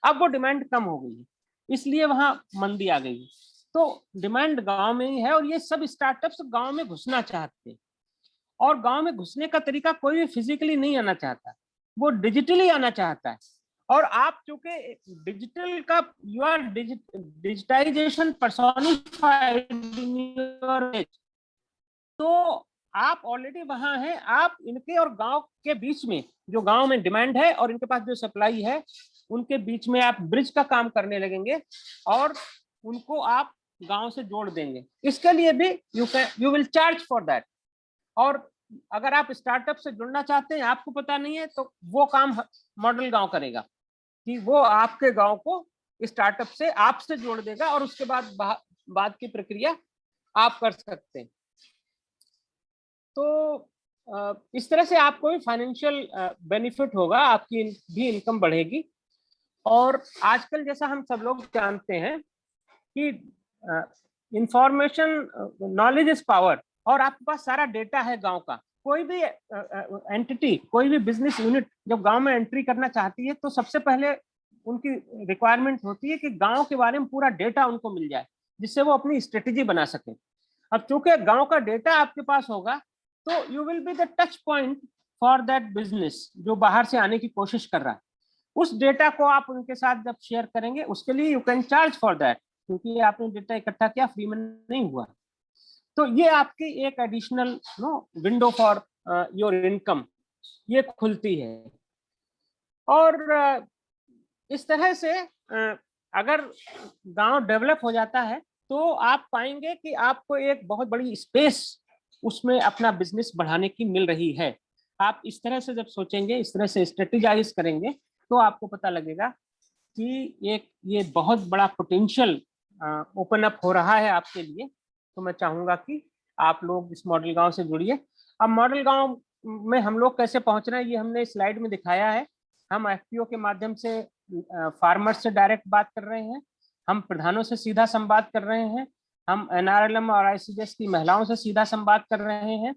अब वो डिमांड कम हो गई है, इसलिए वहां मंदी आ गई। तो डिमांड गांव में ही है, और ये सब स्टार्टअप्स गांव में घुसना चाहते हैं। और गांव में घुसने का तरीका कोई भी फिजिकली नहीं आना चाहता, वो डिजिटली आना चाहता है। और आप चूंकि डिजिटल का you are digitization personified in your village, तो आप ऑलरेडी वहां हैं। आप इनके और गांव के बीच में, जो गांव में डिमांड है और इनके पास जो सप्लाई है, उनके बीच में आप ब्रिज का काम करने लगेंगे और उनको आप गांव से जोड़ देंगे। इसके लिए भी you will charge for that. और अगर आप स्टार्टअप से जुड़ना चाहते हैं, आपको पता नहीं है, तो वो काम मॉडल गांव करेगा कि वो आपके गांव को स्टार्टअप से आपसे जोड़ देगा और उसके बाद की प्रक्रिया आप कर सकते हैं। तो इस तरह से आपको भी फाइनेंशियल बेनिफिट होगा, आपकी भी इनकम बढ़ेगी। और आजकल जैसा हम सब लोग जानते हैं कि इंफॉर्मेशन, नॉलेज इज पावर, और आपके पास सारा डेटा है गांव का। कोई भी एंटिटी, कोई भी बिजनेस यूनिट जब गांव में एंट्री करना चाहती है, तो सबसे पहले उनकी रिक्वायरमेंट होती है कि गांव के बारे में पूरा डेटा उनको मिल जाए, जिससे वो अपनी स्ट्रेटेजी बना सके। अब चूंकि गांव का डेटा आपके पास होगा, तो you will be the touch point for that business जो बाहर से आने की कोशिश कर रहा है। उस डेटा को आप उनके साथ जब शेयर करेंगे, उसके लिए you can charge for that, क्योंकि आपने डेटा इकट्ठा किया, फ्री में नहीं हुआ। तो ये आपकी एक additional window for your income ये खुलती है। और इस तरह से अगर गांव डेवलप हो जाता है, तो आप पाएंगे कि आपको एक बहुत बड़ी स्पेस उसमें अपना बिजनेस बढ़ाने की मिल रही है। आप इस तरह से जब सोचेंगे, इस तरह से स्ट्रेटेजाइज करेंगे, तो आपको पता लगेगा कि ये बहुत बड़ा पोटेंशियल ओपन अप हो रहा है आपके लिए। तो मैं चाहूंगा कि आप लोग इस मॉडल गांव से जुड़िए। अब मॉडल गांव में हम लोग कैसे पहुंच रहे हैं, ये हमने स्लाइड में दिखाया है। हम एफपीओ के माध्यम से फार्मर्स से डायरेक्ट बात कर रहे हैं, हम प्रधानों से सीधा संवाद कर रहे हैं, हम एनआरएलएम और आईसीडीएस की महिलाओं से सीधा संवाद कर रहे हैं,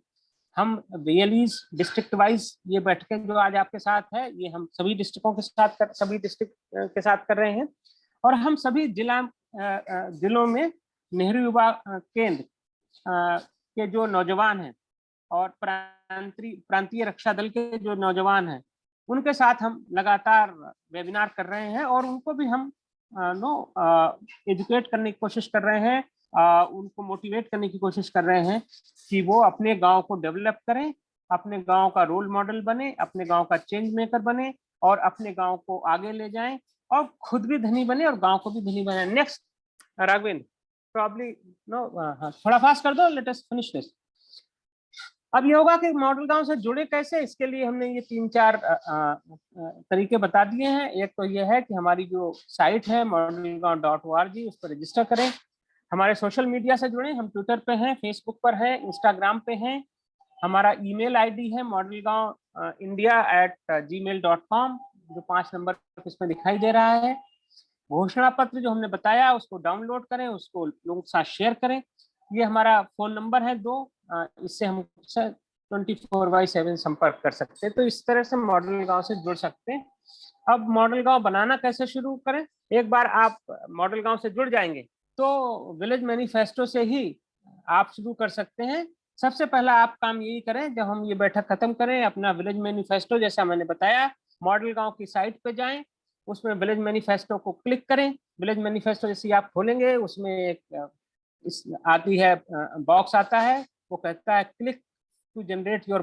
हम वीएलईज डिस्ट्रिक्ट वाइज ये बैठकें जो आज आपके साथ है, ये हम सभी डिस्ट्रिक्टों के साथ सभी डिस्ट्रिक्ट के साथ कर रहे हैं। और हम सभी जिलों में नेहरू युवा केंद्र के जो नौजवान हैं और प्रांतीय रक्षा दल के जो नौजवान हैं, उनके साथ हम लगातार वेबिनार कर रहे हैं और उनको भी हम एजुकेट करने की कोशिश कर रहे हैं, उनको मोटिवेट करने की कोशिश कर रहे हैं कि वो अपने गांव को डेवलप करें, अपने गांव का रोल मॉडल बने, अपने गांव का चेंज मेकर बने और अपने गांव को आगे ले जाएं और खुद भी धनी बने और गांव को भी धनी बनाए। नेक्स्ट राघवेंद्र, प्रॉब्ली थोड़ा फास्ट कर दो, लेट अस फिनिश दिस। अब ये होगा कि मॉडल गांव से जुड़े कैसे, इसके लिए हमने ये 3-4 तरीके बता दिए हैं। एक तो ये है कि हमारी जो साइट है modelgaon.org, उस पर रजिस्टर करें। हमारे सोशल मीडिया से जुड़े, हम ट्विटर पे हैं, फेसबुक पर हैं, इंस्टाग्राम पे हैं। हमारा ईमेल आईडी है modelgaonindia@gmail.com, जो 5 नंबर इसमें दिखाई दे रहा है। घोषणा पत्र जो हमने बताया उसको डाउनलोड करें, उसको लोगों के साथ शेयर करें। ये हमारा फोन नंबर है 2, इससे हम 24/7 संपर्क कर सकते हैं। तो इस तरह से मॉडल गांव से जुड़ सकते हैं। अब मॉडल गांव बनाना कैसे शुरू करें, एक बार आप मॉडल गांव से जुड़ जाएंगे तो विलेज मैनिफेस्टो से ही आप शुरू कर सकते हैं। सबसे पहला आप काम यही करें, जब हम ये बैठक खत्म करें, अपना विलेज मैनिफेस्टो जैसा मैंने बताया, मॉडल गांव की साइट पे जाएं, उसमें विलेज मैनिफेस्टो को क्लिक करें। विलेज मैनिफेस्टो जैसे आप खोलेंगे, उसमें एक आती है बॉक्स आता है, वो कहता है click to generate your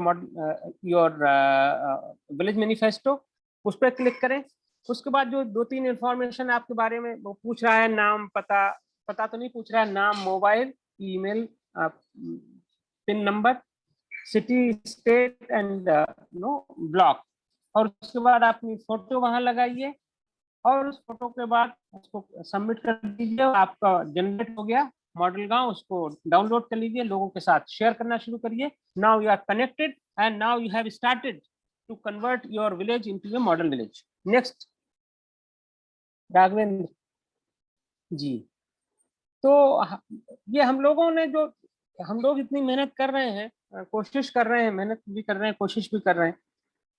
village manifesto, उस पर क्लिक करें। उसके बाद जो 2-3 इंफॉर्मेशन आपके बारे में वो पूछ रहा है, नाम, पता तो नहीं पूछ रहा है, नाम, mobile, email, pin number, city, state and block. और उसके बाद अपनी फोटो वहां लगाइए और उस फोटो के बाद उसको सबमिट कर दीजिए। आपका जनरेट हो गया मॉडल गांव, उसको डाउनलोड कर लीजिए, लोगों के साथ शेयर करना शुरू करिए। Now you are connected and now you have started to convert your village into a model village. Next Raghavendra ji. तो ये हम लोग इतनी मेहनत कर रहे हैं, कोशिश कर रहे हैं, मेहनत भी कर रहे हैं, कोशिश भी कर रहे हैं,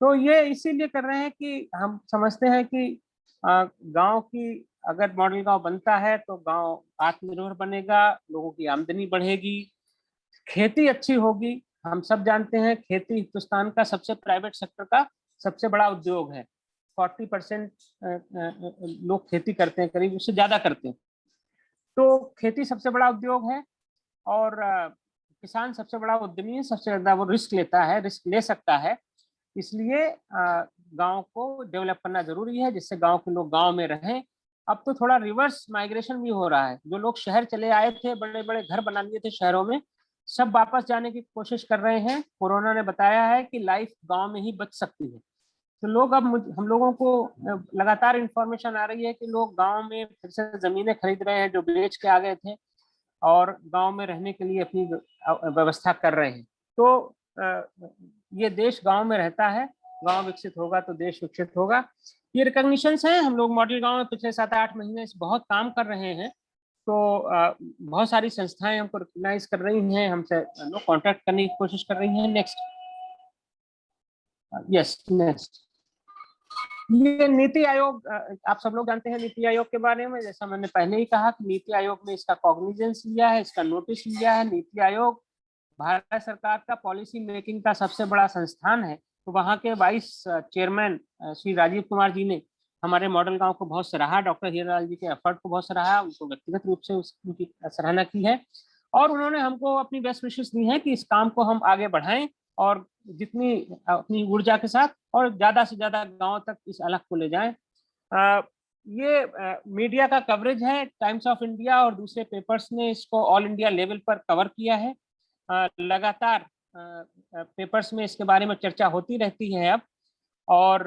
तो ये इसीलिए कर रहे हैं कि हम समझते हैं कि गांव की अगर मॉडल गांव बनता है तो गांव आत्मनिर्भर बनेगा, लोगों की आमदनी बढ़ेगी, खेती अच्छी होगी, हम सब जानते हैं खेती हिंदुस्तान का सबसे प्राइवेट सेक्टर का सबसे बड़ा उद्योग है। 40% लोग खेती करते हैं, करीब उससे ज्यादा करते हैं। तो खेती सबसे बड़ा उद्योग है और किसान सबसे बड़ा उद्यमी है, सबसे ज्यादा वो रिस्क लेता है, रिस्क ले सकता है। इसलिए गांव को डेवलप करना जरूरी है, जिससे गांव के लोग गांव में रहें। अब तो थोड़ा रिवर्स माइग्रेशन भी हो रहा है। जो लोग शहर चले आए थे, बड़े बड़े घर बना लिए थे शहरों में, सब वापस जाने की कोशिश कर रहे हैं। कोरोना ने बताया है कि लाइफ गांव में ही बच सकती है। तो लोग अब हम लोगों को लगातार इंफॉर्मेशन आ रही है कि लोग गांव में फिर से जमीनें खरीद रहे हैं जो बेच के आ गए थे, और गांव में रहने के लिए अपनी व्यवस्था कर रहे हैं। तो ये देश गांव में रहता है, गांव विकसित होगा तो देश विकसित होगा। ये रिकॉग्निशंस हैं। हम लोग मॉडल गांव में पिछले 7-8 महीने से बहुत काम कर रहे हैं। तो बहुत सारी संस्थाएं हमको रिकॉग्नाइज कर रही हैं, हमसे कॉन्टैक्ट करने की कोशिश कर रही हैं। Next, yes next. ये नीति आयोग, आप सब लोग जानते हैं नीति आयोग के बारे में। जैसा मैंने पहले ही कहा कि नीति आयोग ने इसका कॉग्निजेंस लिया है, इसका नोटिस लिया है। नीति आयोग भारत सरकार का पॉलिसी मेकिंग का सबसे बड़ा संस्थान है। तो वहाँ के वाइस चेयरमैन श्री राजीव कुमार जी ने हमारे मॉडल गांव को बहुत सराहा, डॉक्टर हीरालाल जी के एफर्ट को बहुत सराहा, उनको व्यक्तिगत रूप से उनकी सराहना की है। और उन्होंने हमको अपनी बेस्ट विशेस दी है कि इस काम को हम आगे बढ़ाएं और जितनी अपनी ऊर्जा के साथ और ज्यादा से ज्यादा गांव तक इस अलख को ले जाएं। ये मीडिया का कवरेज है। टाइम्स ऑफ इंडिया और दूसरे पेपर्स ने इसको ऑल इंडिया लेवल पर कवर किया है। लगातार पेपर्स में इसके बारे में चर्चा होती रहती है अब। और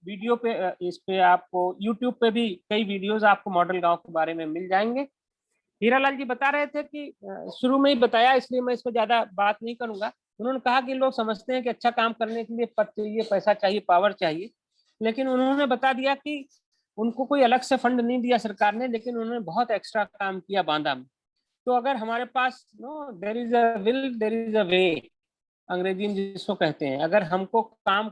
वीडियो पे, इस पे आपको यूट्यूब पे भी कई वीडियोस आपको मॉडल गांव के बारे में मिल जाएंगे। हीरालाल जी बता रहे थे कि शुरू में ही बताया, इसलिए मैं इस पर ज्यादा बात नहीं करूंगा। उन्होंने कहा कि लोग समझते हैं कि अच्छा काम करने के लिए पद चाहिए, पैसा चाहिए, पावर चाहिए, लेकिन उन्होंने बता दिया कि उनको कोई अलग से फंड नहीं दिया सरकार ने, लेकिन उन्होंने बहुत एक्स्ट्रा काम किया बांदा में। तो अगर हमारे पास there is a will there is a way, Angrezi में जिसको कहते हैं, अगर हमको काम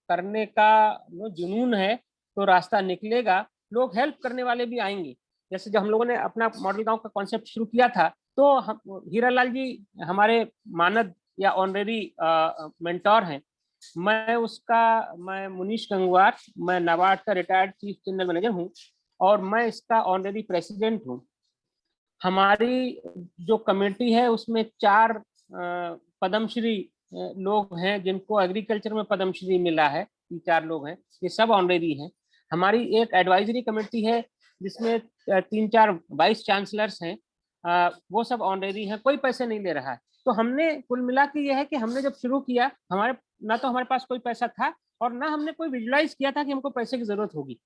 करने का जुनून है तो रास्ता निकलेगा, लोग हेल्प करने वाले भी आएंगे। जैसे जब हम लोगों ने अपना मॉडल गांव का कॉन्सेप्ट शुरू किया था, तो हीरालाल जी हमारे मानद या ऑनरेरी मेंटोर हैं। मैं मुनीश गंगवार, मैं नाबार्ड का रिटायर्ड चीफ जनरल मैनेजर हूँ और मैं इसका ऑनरेरी प्रेसिडेंट हूँ। हमारी जो कमेटी है उसमें 4 पद्मश्री लोग हैं जिनको एग्रीकल्चर में पद्मश्री मिला है। 4 लोग हैं, ये सब ऑनरेरी हैं। हमारी एक एडवाइजरी कमेटी है जिसमें 3-4 वाइस चांसलर्स हैं, वो सब ऑनरेरी हैं, कोई पैसे नहीं ले रहा है। तो हमने कुल मिला के ये है कि हमने जब शुरू किया, ना तो हमारे पास कोई पैसा था और ना हमने कोई विजुलाइज किया था कि हमको पैसे की जरूरत होगी।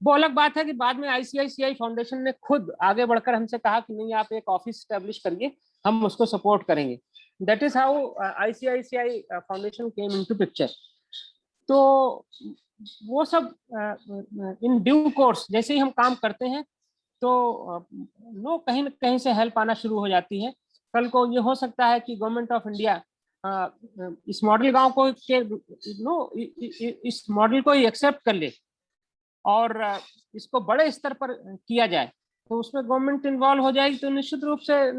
वो अलग बात है कि बाद में ICICI फाउंडेशन ने खुद आगे बढ़कर हमसे कहा कि नहीं, आप एक ऑफिस स्टैब्लिश करिए, हम उसको सपोर्ट करेंगे। That is how ICICI foundation came into picture. तो वो सब इन ड्यू कोर्स जैसे ही हम काम करते हैं तो कहीं न कहीं से हेल्प आना शुरू हो जाती है। कल को ये हो सकता है कि गवर्नमेंट ऑफ इंडिया इस मॉडल गांव को इस मॉडल को ही एक्सेप्ट कर ले और इसको बड़े स्तर पर किया जाए, तो उसमें गवर्नमेंट इन्वॉल्व हो जाएगी, तो निश्चित रूप से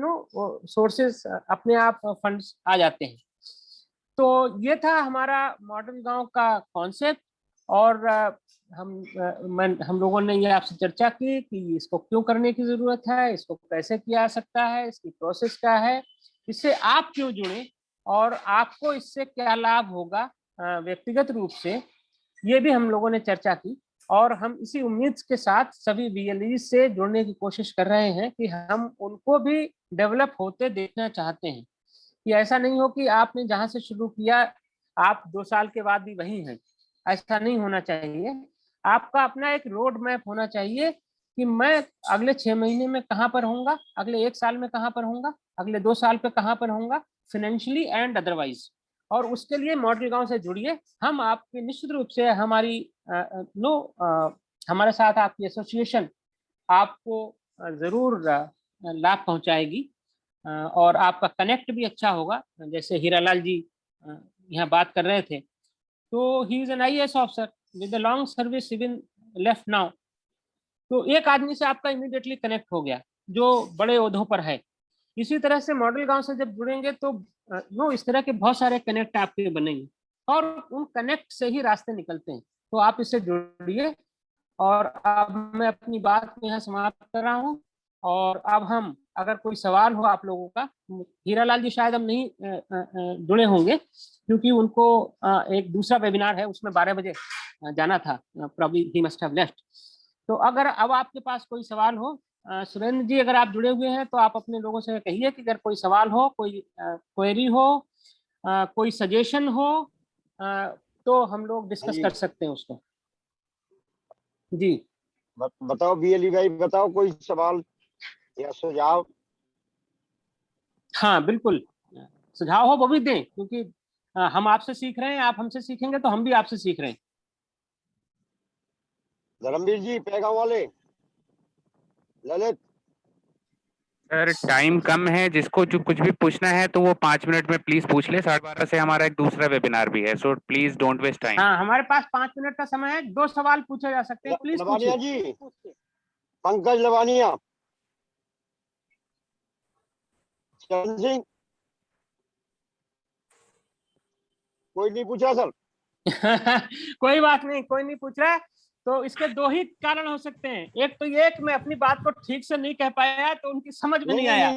सोर्सेस अपने आप फंड्स आ जाते हैं। तो ये था हमारा मॉडल गांव का कॉन्सेप्ट। और हम लोगों ने ये आपसे चर्चा की कि इसको क्यों करने की जरूरत है, इसको कैसे किया जा सकता है, इसकी प्रोसेस क्या है, इससे आप क्यों जुड़े और आपको इससे क्या लाभ होगा व्यक्तिगत रूप से, ये भी हम लोगों ने चर्चा की। और हम इसी उम्मीद के साथ सभी VLE से जुड़ने की कोशिश कर रहे हैं कि हम उनको भी डेवलप होते देखना चाहते हैं, कि ऐसा नहीं हो कि आपने जहां से शुरू किया आप 2 साल के बाद भी वहीं हैं। ऐसा नहीं होना चाहिए। आपका अपना एक रोड मैप होना चाहिए कि मैं अगले 6 महीने में कहाँ पर होऊंगा, अगले 1 साल में कहाँ पर होऊंगा, अगले 2 साल पे कहाँ पर होऊंगा, फाइनेंशियली एंड अदरवाइज। और उसके लिए मॉडल गांव से जुड़िए। हम आपके निश्चित रूप से हमारे साथ आपकी एसोसिएशन आपको जरूर लाभ पहुंचाएगी और आपका कनेक्ट भी अच्छा होगा। जैसे हीरालाल जी यहाँ बात कर रहे थे, तो he is an IAS officer with a long service even left now. तो एक आदमी से आपका इमीडिएटली कनेक्ट हो गया जो बड़े ओहदों पर है। इसी तरह से मॉडल गांव से जब जुड़ेंगे तो इस तरह के बहुत सारे कनेक्ट आपके बनेंगे और उन कनेक्ट से ही रास्ते निकलते हैं। तो आप इससे जुड़िए और अब मैं अपनी बात यहाँ समाप्त कर रहा हूँ। और अब हम, अगर कोई सवाल हो आप लोगों का, हीरालाल जी शायद हम नहीं जुड़े होंगे क्योंकि उनको एक दूसरा वेबिनार है, उसमें 12 बजे जाना था, probably he must have left. तो अगर अब आपके पास कोई सवाल हो, सुरेंद्र जी अगर आप जुड़े हुए हैं तो आप अपने लोगों से कहिए कि अगर कोई सवाल हो, कोई क्वेरी हो, कोई सजेशन हो, तो हम लोग डिस्कस कर सकते हैं उसको। जी बताओ बीएलई भाई, बताओ कोई सवाल या सुझाव। हाँ बिल्कुल, सुझाव हो वो भी दें, क्योंकि हम आपसे सीख रहे हैं, आप हमसे सीखेंगे तो हम भी आपसे सीख रहे हैं। धर्मवीर जी, पैगांव वाले, ललित। सर टाइम कम है, जिसको जो कुछ भी पूछना है तो वो 5 मिनट में प्लीज पूछ ले। 12:30 से हमारा एक दूसरा वेबिनार भी है, so please don't waste time. हाँ, हमारे पास 5 मिनट का समय है, 2 सवाल पूछे जा सकते हैं, प्लीज लवानिया पूछिए। जी, पंकज लवानिया, चरण सिंह, कोई नहीं पूछा सर? कोई बात नहीं, कोई नहीं पूछ रहा है। तो इसके 2 ही कारण हो सकते हैं, एक तो ये कि मैं अपनी बात को ठीक से नहीं कह पाया तो उनकी समझ में नहीं आया,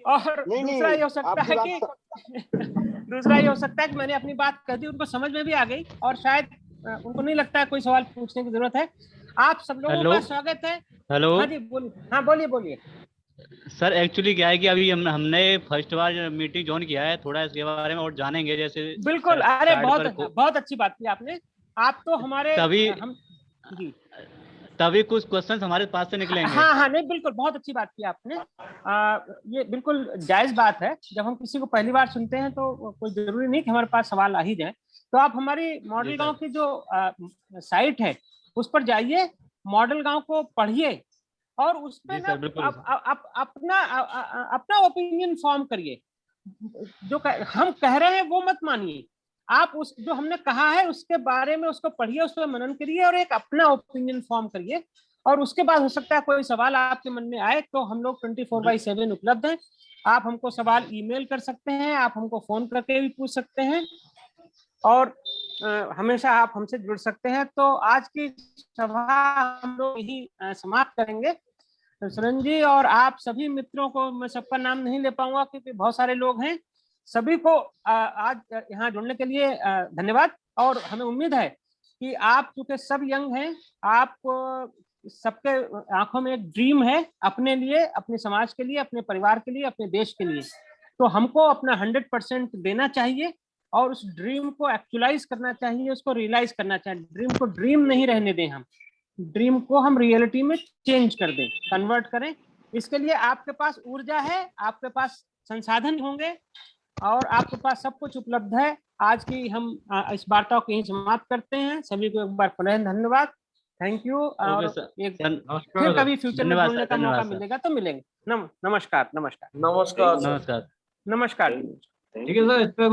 और दूसरा ये हो सकता है कि दूसरा ये हो सकता है कि मैंने अपनी बात कह दी, उनको समझ में भी आ गई और शायद उनको नहीं लगता है कोई सवाल पूछने की जरूरत है। आप सब लोगों का स्वागत है। हेलो। हाँ जी बोलिए। हाँ बोलिए। सर एक्चुअली क्या है कि अभी हमने फर्स्ट बार मीटिंग ज्वाइन किया है, थोड़ा इसके बारे में और जानेंगे। जैसे बिल्कुल, अरे बहुत अच्छी बात की आपने। आप तो हमारे तभी कुछ क्वेश्चन हमारे पास से निकलेंगे। हाँ, नहीं बिल्कुल, बहुत अच्छी बात की आपने। ये बिल्कुल जायज बात है। जब हम किसी को पहली बार सुनते हैं तो कोई जरूरी नहीं कि हमारे पास सवाल आ ही जाए। तो आप हमारी मॉडल गांव की जो साइट है उस पर जाइए, मॉडल गांव को पढ़िए और उस पर अपना ओपिनियन फॉर्म करिए। जो हम कह रहे हैं वो मत मानिए, आप उस जो हमने कहा है उसके बारे में उसको पढ़िए, उस पर मनन करिए और एक अपना ओपिनियन फॉर्म करिए। और उसके बाद हो सकता है कोई सवाल आपके मन में आए तो हम लोग 24/7 उपलब्ध हैं। आप हमको सवाल ईमेल कर सकते हैं, आप हमको फोन करके भी पूछ सकते हैं और हमेशा आप हमसे जुड़ सकते हैं। तो आज की सभा हम लोग यही समाप्त करेंगे। सुरेंद्र जी और आप सभी मित्रों को, मैं सबका नाम नहीं ले पाऊंगा क्योंकि बहुत सारे लोग हैं, सभी को आज यहाँ जुड़ने के लिए धन्यवाद। और हमें उम्मीद है कि आप चूंकि सब यंग हैं, आप सबके आंखों में एक ड्रीम है अपने लिए, अपने समाज के लिए, अपने परिवार के लिए, अपने देश के लिए। तो हमको अपना 100% देना चाहिए और उस ड्रीम को एक्चुअलाइज करना चाहिए, उसको रियलाइज करना चाहिए। ड्रीम को ड्रीम नहीं रहने दें, हम ड्रीम को हम रियलिटी में चेंज कर दें, कन्वर्ट करें। इसके लिए आपके पास ऊर्जा है, आपके पास संसाधन होंगे और आपके पास सब कुछ उपलब्ध है। आज की हम इस वार्ता को यहीं समाप्त करते हैं। सभी को एक बार पुनः धन्यवाद, थैंक यू। और एक फिर कभी फ्यूचर में जुड़ने का मौका मिलेगा तो मिलेंगे। नमस्कार। नमस्कार। नमस्कार। ठीक है सर, इस पे